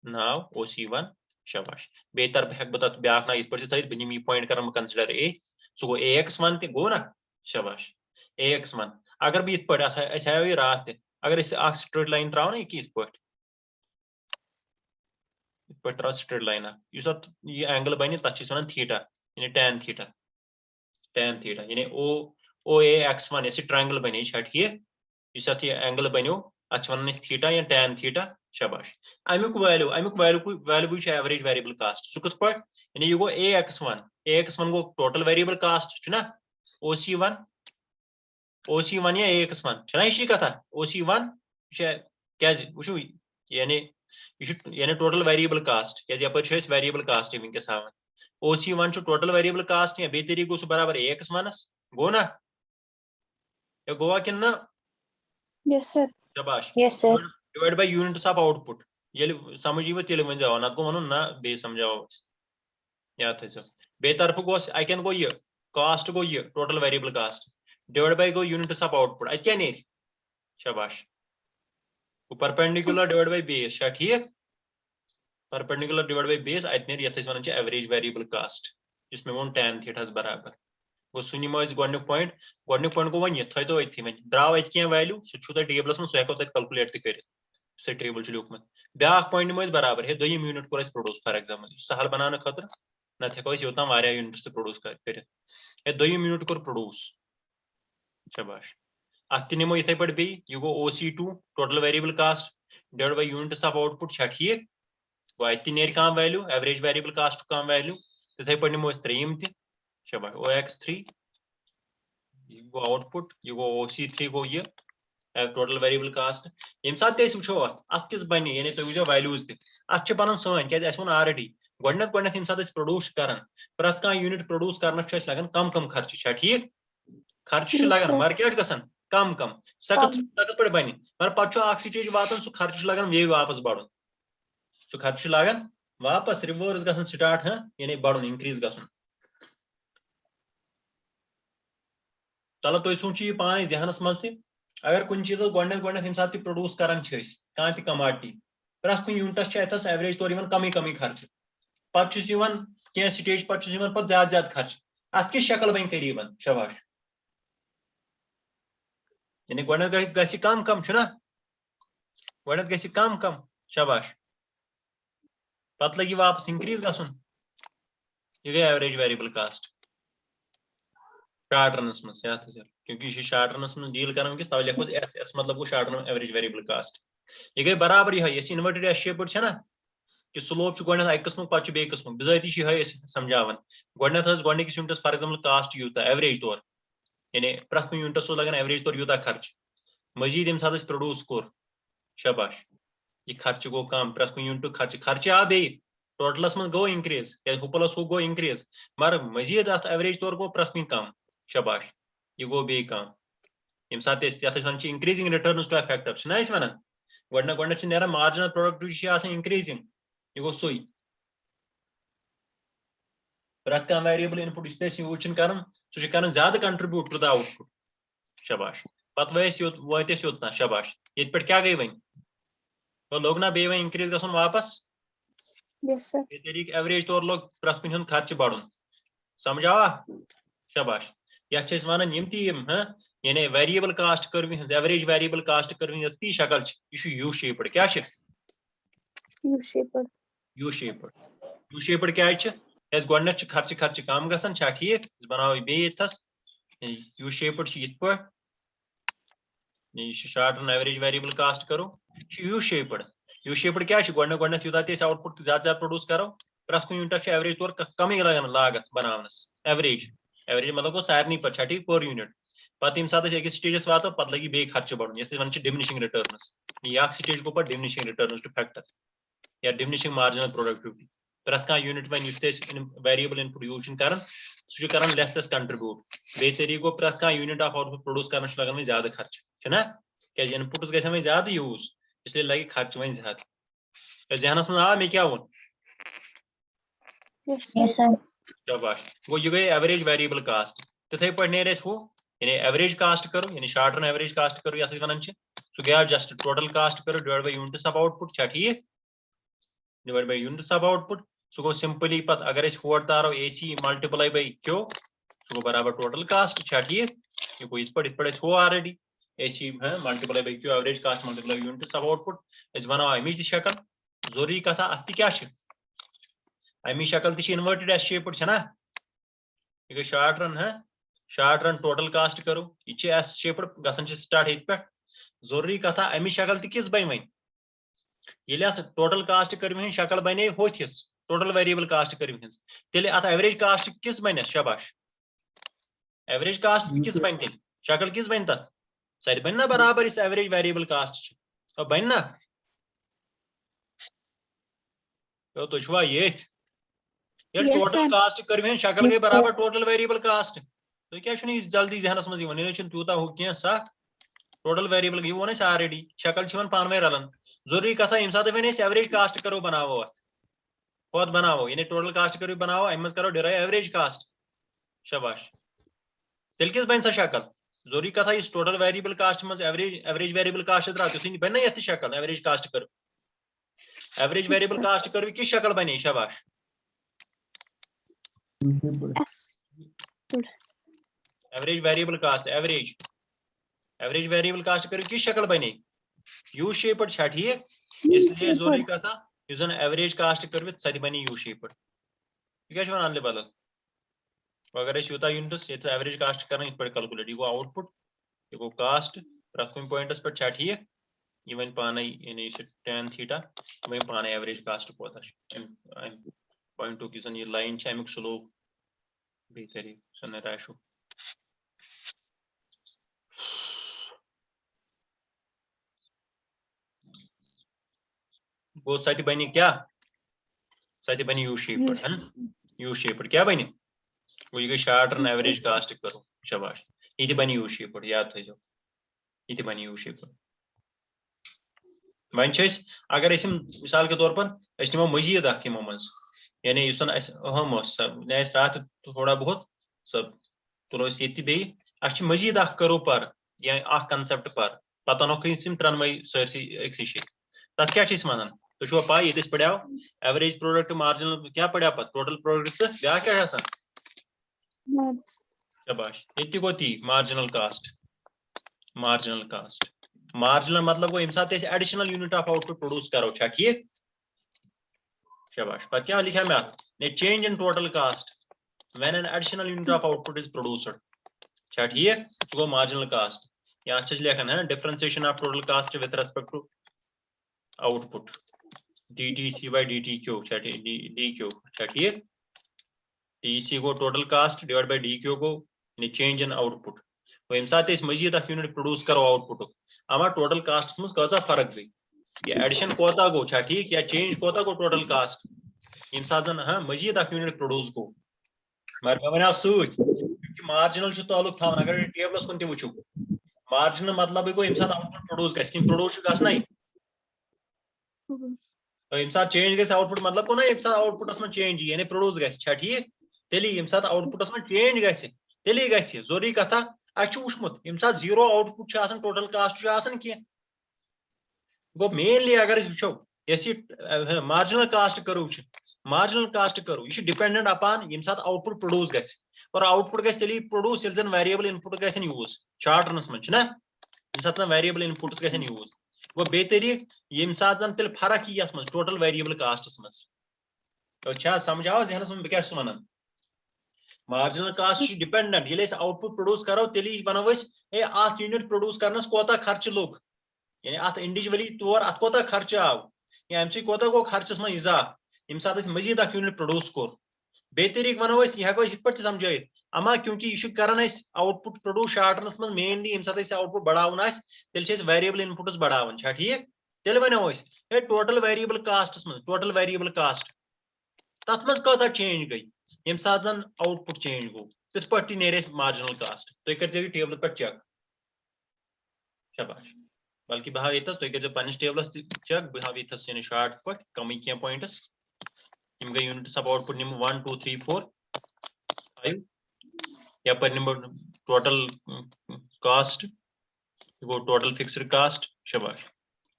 ناو OC1 شاباش بیٚیہِ طرفہٕ ہٮ۪کہٕ بہٕ تتھ بیاکھ ناو یِتھ پٲٹھۍ تہِ تھٲیِتھ بہٕ نِمہٕ یہِ پویِنٹ کران بہٕ کنسِڈر A سُہ گوٚو AX1 تہِ گوٚو نا شاباش AX1 اگر بہٕ یِتھ پٲٹھۍ اتھ أسۍ ہاوو یہِ راتھ تہِ اگر أسۍ اکھ سٹریٹ لاین تراوو نا یہِ کہِ یِتھ پٲٹھۍ یِتھ پٲٹھۍ تراو سٹریٹ لاین اکھ یُس اتھ یہِ اینگل بنہِ تتھ چھِ أسۍ ونان تھیٖٹا یعنی ٹین تھیٖٹا یعنی OAX1 یۄس یہِ ٹرٛینگل بنے چھا ٹھیٖک یُس اتھ یہِ اینگل بنیو اتھ چھِ ونان أسۍ تھیٖٹا یا ٹین تھیٖٹا شاباش امیُک ویلیوٗ چھُ ایوریج ویریبل کاسٹ سُہ کِتھ پٲٹھۍ یعنی یہِ گوٚو AX1 گوٚو ٹوٹل ویریبل کاسٹ چھُنہ OC1 یا AX1 چھُنہ یہِ چھِ کتھا OC1 یہِ چھِ کیٛازِ وٕچھو یعنی یہِ چھُ یعنی ٹوٹل ویریبل کاسٹ کیٛازِ یپٲرۍ چھِ أسۍ ویریبل کاسٹ وٕنکیٚس ہاوان OC1 چھُ ٹوٹل ویریبل کاسٹ یا بیٚیہِ طریٖقہٕ گوٚو سُہ برابر AX1 گوٚو نا گوٚوا کِنہٕ نہ شاباش divide by units of output ییٚلہِ سمجھ ییٖوٕ تیٚلہِ ؤنۍزیو نتہٕ گوٚو ونُن نہ بیٚیہِ سمجھاوو أسۍ یاد تھٲیزیو بیٚیہِ طرفہٕ گوٚو اتٮ۪ن گوٚو یہِ کاسٹ گوٚو یہِ total variable cost divide by گوٚو یوٗنٹس آف آوُٹ پُٹ اتہِ کیٛاہ نیرِ شاباش پرپینڈِکیولر ڈِوایڈ باے بیس چھا ٹھیٖک پرپینڈِکیولر ڈِوایڈ باے بیس اتہِ نیرِ یتھ أسۍ ونان چھِ ایوریج ویریبل کاسٹ یُس مےٚ ووٚن ٹین تھیٖٹاہس برابر گوٚو سُہ نِمو أسۍ گۄڈٕنیُک پویِنٹ گوٚو وۄنۍ یہِ تھٲیتو أتھی وۄنۍ درٛاو اَتہِ کینٛہہ ویلیوٗ سُہ چھُو تۄہہِ ٹیبلس منٛز سُہ ہٮ۪کو تۄہہِ کلکُلیٹ تہِ کٔرِتھ یُس تۄہہِ ٹیبل چھُ لیوٗکھمُت بیاکھ پویِنٹ نِمو أسۍ برابر ہے دوٚیِم یوٗنٹ کوٚر اَسہِ پروڈوٗس فار ایگزامپل یہِ چھُ سہل بناونہٕ خٲطرٕ نتہٕ ہٮ۪کو أسۍ یوٚتام واریاہ یوٗنٹس تہِ پروڈوٗس کٔرِتھ ہے دوٚیِم یوٗنٹ کوٚر پروڈوٗس شاباش اتھ تہِ نِمو یِتھٕے پٲٹھۍ بیٚیہِ یہِ گوٚو OC2 total variable cost divide by units of output چھا ٹھیٖک گوٚو اتہِ تہِ نیرِ کانٛہہ ویلیوٗ ایوریج ویریبل کاسٹ کانٛہہ ویلیوٗ تِتھٕے پٲٹھۍ نِمو أسۍ ترٛیٚیِم تہِ شاباش OX3 یہِ گوٚو آوُٹ پُٹ یہِ گوٚو OC3 گوٚو یہِ ٹوٹل ویریبل کاسٹ ییٚمہِ ساتہٕ تہِ أسۍ وٕچھو اتھ کِژھ بنہِ یعنی تُہۍ وٕچھو ویلیوٗز تہِ اتھ چھِ بنان سٲنۍ کیٛازِ اَسہِ ووٚن آلریڈی گۄڈٕنیتھ ییٚمہِ ساتہٕ أسۍ پروڈوٗس چھِ کران پرٛٮ۪تھ کانٛہہ یوٗنٹ پروڈوٗس کرنس چھُ اَسہِ لگان کم خرچہٕ چھا ٹھیٖک خرچہٕ چھُ لگان مگر کیٛاہ چھُ گژھان کم سۄ کِتھ پٲٹھۍ بنہِ مگر پتہٕ چھُ اکھ سِٹیج واتان سُہ خرچہٕ چھُ لگان بیٚیہِ واپس بڑُن سُہ خرچہٕ چھُ لگان واپس رِوٲرس گژھان سٹارٹ یعنی بڑُن انکریٖز گژھُن چلو تُہۍ سوٗنٛچِو یہِ پانے ذہنس منٛز تہِ اگر کُنہِ چیٖزس گۄڈٕنیتھ ییٚمہِ ساتہٕ تہِ پروڈوٗس کران چھِ أسۍ کانٛہہ تہِ کماڈٹی پرٛٮ۪تھ کُنہِ یوٗنٹس چھِ اتھس ایوریج طور یِوان کمٕے خرچہٕ پتہٕ چھُس یِوان کینٛہہ سٹیج پتہٕ چھُس یِوان پتہٕ زیادٕ خرچہٕ اتھ کِژھ شکل بنہِ قریٖبن شاباش یعنی گۄڈٕنیتھ گژھِ کم چھُنہ گۄڈٕنیتھ گژھِ کم شاباش پتہٕ لگہِ واپس انکریٖز گژھُن یہِ گٔے average variable cost short runs منٛز یاد تھٲیزیو کیونکہ یہِ چھُ شارٹ رنس منٛز ڈیٖل کران وٕنکیٚس توے لیکھو ایس مطلب گوٚو short run average variable cost یہِ گٔے برابر یِہوے یۄس انوٲرٹڈ ایس شیپٕڈ چھےٚ نا کہِ سلوپ چھُ گۄڈٕنیتھ اکہِ قٕسمُک پتہٕ چھُ بیٚیہِ قٕسمُک بِذٲتی چھِ یِہوے أسۍ سمجھاوان گۄڈٕنیتھ ٲس گۄڈٕنِکِس یوٗنٹس فار ایگزامپل کاسٹ یوٗتاہ ایوریج طور یعنی پرٛٮ۪تھ کُنہِ یوٗنٹس اوس لگان ایوریج طور یوٗتاہ خرچہٕ مزیٖد ییٚمہِ ساتہٕ أسۍ پروڈوٗس کوٚر شاباش یہِ خرچہٕ گوٚو کم پرٛٮ۪تھ کُنہِ یوٗنٹُک خرچہٕ آو بیٚیہِ ٹوٹلس منٛز گوٚو انکریٖز کیٛازِ ہُہ پلس ہُہ گوٚو انکریٖز مگر مزیٖد اتھ ایوریج طور گوٚو پرٛٮ۪تھ کُنہِ کم شاباش یہِ گوٚو بیٚیہِ کم ییٚمہِ ساتہٕ أسۍ یتھ أسۍ ونان چھِ انکریٖزنگ رِٹٲرنٕز ٹُو اے فیکٹر چھِنہ أسۍ ونان گۄڈٕنیتھ چھِ نیران مارجنل پروڈکٹِوِٹی چھِ آسان انکریٖزنگ یہِ گوٚو سُے پرٛٮ۪تھ کانٛہہ ویریبل اِن پُٹ یُس تہِ أسۍ یوٗز چھِنہٕ کران سُہ چھُ کران زیادٕ کنٹربیوٗٹ ٹُو د آوُٹ پُٹ شاباش پتہٕ وٲتۍ أسۍ یوٚتام شاباش ییٚتہِ پٮ۪ٹھ کیٛاہ گٔے وۄنۍ لوٚگ نا بیٚیہِ وۄنۍ انکریٖز گژھُن واپس بیٚیہِ طریٖقہٕ ایوریج طور لوٚگ پرٛٮ۪تھ کُنہِ ہُنٛد خرچہٕ بڑُن سمجھاوا شاباش یتھ چھِ أسۍ ونان یِم تہِ یِم یعنی ویریبل کاسٹ کرو ہز ایوریج ویریبل کاسٹ کرو ہز تی شکل یہ یو شیپڈ کیا you shaped you shaped you shaped کیا گۄڈنیتھ خرچہ خرچہ کم گژھان چھا ٹھیک بناو بیٚیہِ ییٚتھس یو شیپڈ یِتھ پٲٹھۍ یہ short run average variable cost کرو یو شیپڈ کیا گۄڈنیتھ یوٗتاہ تہِ أسۍ آوُٹ پٹ زیادٕ زیادٕ پروڈیوس کرو پرٛٮ۪تھ کُنہِ یوٗنٹس چھُ ایوریج طور کمٕے لگان لاگت بناونس ایوریج مطلب گوٚو سارنٕے پتہٕ چھا ٹھیک پر یوٗنٹ پتہٕ ییٚمہِ ساتہٕ أسۍ أکِس سٹیجس واتو پتہٕ لگہِ بیٚیہِ خرچہٕ بڑُن یتھ أسۍ ونان چھِ ڈِمنِشنگ رِٹٲرنس یہِ اکھ سٹیج گوٚو پتہٕ ڈِمنِشنگ رِٹٲرنس ٹُو فیکٹر یا ڈِمنِشنگ مارجنل پروڈکٹِوٹی پرٛٮ۪تھ کانٛہہ یوٗنٹ وۄنۍ یُس تہِ أسۍ ویریبل انپٹ یوٗز چھِنہٕ کران سُہ چھُ کران لیس کنٹربیوٗٹ بیٚیہِ طریقہٕ گوٚو پرٛٮ۪تھ کانٛہہ unit of out put produce کرنس چھُ لگان وۄنۍ زیادٕ خرچہٕ چھُنہ کیازِ انپٹس گژھن وۄنۍ زیادٕ یوٗز اسلیے لگہِ خرچہٕ وۄنۍ زیادٕ ذہنس منٛز آو مےٚ کیٛاہ ووٚن شاباش گوٚو یہِ گٔے ایوریج ویریبل کاسٹ تِتھٕے پٲٹھۍ نیرِ اَسہِ ہُہ یعنی ایوریج کاسٹ کرو یعنی شارٹ رن ایوریج کاسٹ کرو یتھ أسۍ ونان چھِ سُہ گٔیو جسٹ ٹوٹل کاسٹ کرو divide by units of out پٹ چھا ٹھیک divide by units of out پٹ سُہ گوٚو سمپلی پتہٕ اگر أسۍ ہور تارو اے سی ملٹِپلاے باے کیو سُہ گوٚو برابر ٹوٹل کاسٹ چھا ٹھیک یہِ گوٚو یِتھ پٲٹھۍ أسۍ ہُہ already A C multiply by Q average cost multiply units of output أسۍ بناو امِچ تہِ شکل ضروٗری کتھا اتھ تہِ کیاہ چھِ امِچ شکل تہِ چھِ انوٲرٹڈ ایس شیپڈ چھنا یہ گٔے شارٹ رن ٹوٹل کاسٹ کرو یہ چھِ ایس شیپڈ گژھان چھِ سٹارٹ ییٚتہِ پٮ۪ٹھ ضروٗری کتھا امِچ شکل تہِ کِژھ بنہِ وۄنۍ ییٚلہِ اتھ ٹوٹل کاسٹ کرو ہٕنٛز شکل بنے ہوٚتھ ہِس ٹوٹل ویریبل کاسٹ کرو ہٕنٛز تیٚلہِ اتھ ایوریج کاسٹ کِژھ بنہِ شاباش ایوریج کاسٹ کِژھ بنہِ تیٚلہِ شکل کِژھ بنہِ تتھ سۄ تہِ بنہِ نا برابر یُس ایوریج ویریبل کاسٹ چھِ سۄ بنہِ نا تُہۍ چھُوا ییٚتھۍ ییٚلہِ ٹوٹل کاسٹ کرو ہٕنٛز شکل گٔے برابر ٹوٹل ویریبل کاسٹ تُہۍ کیٛازِ چھُنہٕ یہِ جلدی ذہنس منٛز یِوان یہِ نہ چھُنہٕ تیوٗتاہ ہُہ کینٛہہ سکھ ٹوٹل ویریبل یہِ ووٚن اَسہِ آلریڈی شکل چھِ یِوان پانہٕ ؤنۍ رلان ضروٗری کتھا ییٚمہِ ساتہٕ وۄنۍ أسۍ ایوریج کاسٹ کرو بناوو اتھ ہوٚتھ بناوو یعنی ٹوٹل کاسٹ کرو بناوو امہِ منٛز کرو ڈِرایو ایوریج کاسٹ شاباش تیٚلہِ کِژھ بنہِ سۄ شکل ضروٗری کتھا یُس ٹوٹل ویریبل کاسٹ منٛز ایوریج ویریبل کاسٹ درٛاو تِتھُے بنہِ نا یتھ تہِ شکل ایوریج کاسٹ کرو ایوریج ویریبل کاسٹ کرو کِژھ شکل بنے شاباش average variable cost average variable cost کرو کِژھ شکل بنے یو شیپڈ چھا ٹھیک اس لیے ضروٗری کتھا یُس زن ایوریج کاسٹ کرو سۄ تہِ بنے یو شیپڈ یہِ کیٛاہ چھُ ونان الہِ بدل اگر أسۍ یوٗتاہ یوٗنٹس ییٚتہِ ایوریج کاسٹ چھِ کران یِتھ پٲٹھۍ کلکولیٹ یہِ گوٚو آوُٹ پٹ یہِ گوٚو کاسٹ پرٛٮ۪تھ کُنہِ پوینٹس پٮ۪ٹھ چھا ٹھیک یہِ وۄنۍ پانے یعنی یہِ چھِ ٹین تھیٖٹا یہِ وۄنۍ پانے ایوریج کاسٹ کوتاہ چھُ امہِ پوینٹُک یُس زن یہِ لاین چھِ امیُک سلوپ بیٚیہِ طریقہٕ سُہ نہ ریشو گوٚو سۄ تہِ بنہِ کیٛاہ سۄ تہِ بنہِ یوٗ شیپڈ کیٛاہ بنہِ گوٚو یہِ گٔے شارٹ رن ایوریج کاسٹ کرو شاباش یہِ تہِ بنہِ یوٗ شیپڈ یاد تھٲیزیو یہِ تہِ بنہِ یوٗ شیپڈ وۄنۍ چھِ أسۍ اگر أسۍ یِم مثال کے طور پر أسۍ نِمو مٔزیٖد اکھ یِمو منٛز یعنی یُس زن اَسہِ أہم اوس سۄ نہِ اَسہِ راتھ تھوڑا بہت سۄ تُلو أسۍ ییٚتہِ تہِ بیٚیہِ اَسہِ چھِ مٔزیٖد اکھ کرو پر یا اکھ کنسپٹ پر پتہٕ انوکھ أسۍ یِم ترٛنوَے سٲرسٕے أکسٕے جایہِ تتھ کیٛاہ چھِ أسۍ ونان تۄہہِ چھُوا پاے ییٚتہِ أسۍ پڑیو ایوریج پروڈکٹ مارجنل کیٛاہ پڑیو پتہٕ ٹوٹل پروڈکٹ تہٕ بیاکھ کیٛاہ چھُ آسان شاباش ییٚتہِ تہِ گوٚو تی مارجنل کاسٹ مارجنل مطلب گوٚو ییٚمہِ ساتہٕ أسۍ additional unit of out put produce کرو چھا ٹھیک شاباش پتہٕ کیٛاہ لیکھا مےٚ اتھ change in total cost when an additional unit of out put is produced چھا ٹھیک سُہ گوٚو مارجنل کاسٹ یا اتھ چھِ أسۍ لیکھان differentiation of total cost with respect to output D T C by D T Q چھا ڈی کیو چھا ٹھیک ٹی سی گوٚو total cost divide by D Q گوٚو چینج ان آوُٹ پٹ ییٚمہِ ساتہٕ أسۍ مٔزیٖد اکھ یوٗنٹ پروڈیوس کرو آوُٹ پٹُک اما ٹوٹل کاسٹس منٛز کۭژاہ فرق گٔے یا ایڈیشن کوتاہ گوٚو چھا ٹھیک یا چینج کوتاہ گوٚو ٹوٹل کاسٹ ییٚمہِ ساتہٕ زن مٔزیٖد اکھ یوٗنٹ پروڈیوس گوٚو مگر مےٚ وَنیو سۭتۍ مارجنل چھُ تعلق تھاوان اگر ٹیبلس کُن تہِ وٕچھو مارجنل مطلبٕے گوٚو ییٚمہِ ساتہٕ آوُٹ پٹ پروڈیوس گژھِ کِنہٕ پروڈیوس چھُ گژھنَے ییٚمہِ ساتہٕ چینج گژھِ آوُٹ پٹ مطلب گوٚو نا ییٚمہِ ساتہٕ آوُٹ پٹس منٛز چینج یی یعنی پروڈیوس گژھِ چھا ٹھیک تیٚلی ییٚمہِ ساتہٕ آوُٹ پٹس منٛز چینج گژھِ تیٚلی گژھِ ضروٗری کتھا اَسہِ چھُ وٕچھمُت ییٚمہِ ساتہٕ زیٖرو آوُٹ پٹ چھُ آسان ٹوٹل کاسٹ چھُ آسان کینٛہہ گوٚو مینلی اگر أسۍ وٕچھو یۄس یہِ مارجنل کاسٹ کرو چھِ یہِ چھِ ڈِپینڈنٹ اپان ییٚمہِ ساتہٕ آوُٹ پٹ پروڈیوس گژھِ اور آؤٹ پٹ گژھِ تیٚلی پروڈیوس ییٚلہِ زن ویریبل ان پٹ گژھن یوٗز شارٹ رنس منٛز چھُنہ ییٚمہِ ساتہٕ زن ویریبل ان پٹس گژھن یوٗز گوٚو بیٚیہِ طریٖقہٕ ییٚمہِ ساتہٕ زن تیٚلہِ فرق یی یتھ منٛز ٹوٹل ویریبل کاسٹس منٛز چھا سمجھ آو ذہنس منٛز بہٕ کیٛاہ چھُس ونان مارجنل کاسٹ چھُ ڈِپینڈنٹ ییٚلہِ أسۍ آؤٹ پٹ پروڈیوس کرو تیٚلی ونو أسۍ ہے اتھ یوٗنٹ پروڈیوس کرنس کوتاہ خرچہٕ لوٚگ یعنی اتھ انڈیوجؤلی طور اتھ کوتاہ خرچہٕ آو یا امہِ سۭتۍ کوتاہ گوٚو خرچس منٛز اضافہٕ ییٚمہِ ساتہٕ أسۍ مزیٖد اکھ یوٗنٹ پروڈیوس کوٚر بیٚیہِ طریٖقہٕ ونو أسۍ یہِ ہٮ۪کو أسۍ یِتھ پٲٹھۍ تہِ سمجھٲیِتھ اما کیونکہِ یہِ چھُ کران أسۍ out put produce short runs منٛز مینلی ییٚمہِ ساتہٕ أسۍ آؤٹ پٹ بڑاوُن آسہِ تیٚلہِ چھِ أسۍ ویریبل ان پٹس بڑاوان چھا ٹھیٖک تیٚلہِ ونو أسۍ ہے ٹوٹل ویریبل کاسٹس منٛز ٹوٹل ویریبل کاسٹ تتھ منٛز کۭژاہ چینج گٔے ییٚمہِ ساتہٕ زن آؤٹ پٹ چینج گوٚو تِتھ پٲٹھۍ تہِ نیرِ اَسہِ مارجنل کاسٹ تُہۍ کٔرۍزیو یہِ ٹیبلہٕ پٮ۪ٹھ چیک شاباش بلکہِ بہٕ ہاو ییٚتھس تُہۍ کٔرۍزیو پننِس ٹیبلس تہِ چیک بہٕ ہاو ییٚتھس یعنی شارٹ پٲٹھۍ کمٕے کینٛہہ پوینٹس یِم گٔے یوٗنٹس آف آؤٹ پٹ نِمہٕ 1 2 3 4 5 یپٲرۍ نِمہٕ بہٕ ٹوٹل کاسٹ یہِ گوٚو ٹوٹل فکسڈ کاسٹ شاباش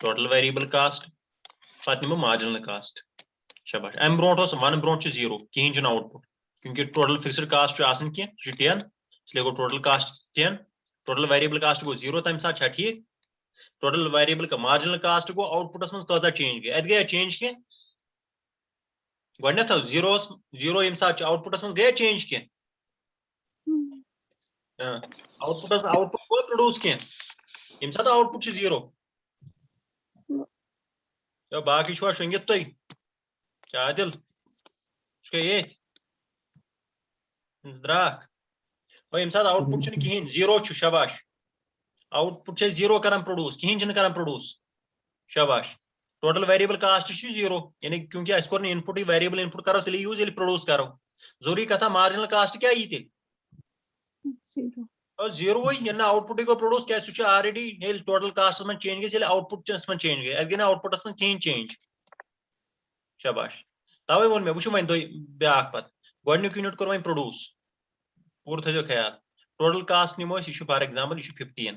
ٹوٹل ویریبل کاسٹ پتہٕ نِمہٕ مارجنل کاسٹ شاباش امہِ برونٛٹھ اوس 1 برونٛٹھ چھُ 0 کِہینۍ چھُنہٕ آؤٹ پٹ کیونکہِ ٹوٹل فکسڈ کاسٹ چھُ آسان کینٛہہ سُہ چھُ 10 اسلیے گوٚو total cost 10 total variable cost گوٚو 0 تمہِ ساتہٕ چھا ٹھیٖک ٹوٹل ویریبل مارجنل کاسٹ گوٚو آؤٹ پٹس منٛز کۭژاہ چینج گٔے اتہِ گٔیا چینج کینٛہہ گۄڈٕنیتھ زیٖروس زیٖرو ییٚمہِ ساتہٕ چھُ آؤٹ پٹس منٛز گٔیا چینج کینٛہہ آؤٹ پٹ گوٚو پروڈیوس کینٛہہ ییٚمہِ ساتہٕ آؤٹ پٹ چھُ 0 باقٕے چھُوا شۄنگِتھ تُہۍ کیٛاہ عادل ژٕ چھُکھا ییٚتھۍ درٛاکھ ییٚمہِ ساتہٕ آؤٹ پٹ چھُنہٕ کِہینۍ 0 چھُ شاباش آؤٹ پٹ چھِ أسۍ 0 کران پروڈیوس کِہینۍ چھِنہٕ کران پروڈیوس شاباش ٹوٹل ویریبل کاسٹ چھُ 0 یعنی کیونکہِ اَسہِ کوٚر نہٕ ان پٹٕے ویریبل ان پٹ کرو تیٚلہِ یوٗز ییٚلہِ پروڈیوس کرو ضروٗری کتھا مارجنل کاسٹ کیٛاہ یی تیٚلہِ 0 ییٚلہِ نہٕ آؤٹ پٹٕے گوٚو پروڈیوس کیٛازِ سُہ چھُ آلریڈی ییٚلہِ ٹوٹل کاسٹس منٛز چینج گژھِ ییٚلہِ آؤٹ پٹس منٛز چینج گٔے اَسہِ گٔے نہٕ آؤٹ پٹس منٛز کِہینۍ چینج شاباش توے ووٚن مےٚ وٕچھِو وۄنۍ تُہۍ بیاکھ پتہٕ گۄڈٕنیُک یوٗنٹ کوٚر وۄنۍ پروڈیوس پوٗرٕ تھٲیزیو خیال ٹوٹل کاسٹ نِمو أسۍ یہِ چھُ فار ایگزامپل یہِ چھُ 15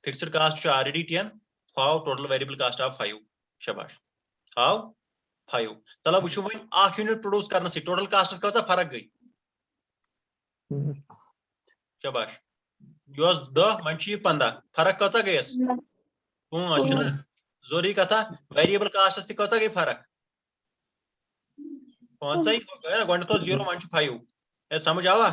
فکسڈ کاسٹ چھُ آلریڈی 10 ہاو ٹوٹل ویریبل کاسٹ آف 5 شاباش ہاو 5 تلہٕ وٕچھِو وۄنۍ اکھ یوٗنٹ پروڈیوس کرنہٕ سۭتۍ ٹوٹل کاسٹس کۭژاہ فرق گٔے شاباش یہِ اوس 10 وۄنۍ چھُ یہِ 15 فرق کۭژاہ گٔیس 5 چھُنہ ضروٗری کتھا ویریبل کاسٹس تہِ کۭژاہ گٔے فرق 5 گۄڈٕنیتھ اوس 0 وۄنۍ چھُ 5 ہے سمجھ آوا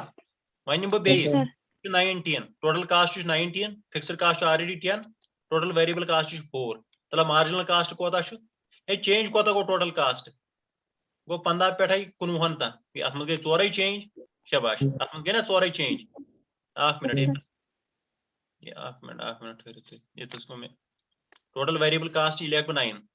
وۄنۍ نِمہٕ بہٕ بیٚیہِ 19 ٹوٹل کاسٹ چھُ 19 فکسڈ کاسٹ چھُ آلریڈی 10 ٹوٹل ویریبل کاسٹ چھُ 4 تلہٕ مارجنل کاسٹ کوتاہ چھُ ہے چینج کوتاہ گوٚو ٹوٹل کاسٹ گوٚو 15 پٮ۪ٹھے 19 تام اتھ منٛز گٔے ژورے چینج شاباش اتھ منٛز گٔے نا ژورے چینج اکھ منٹ ٹھٔہرِو تُہۍ ییٚتس گوٚو مےٚ ٹوٹل ویریبل کاسٹ یہِ لیکھٕ بہٕ 9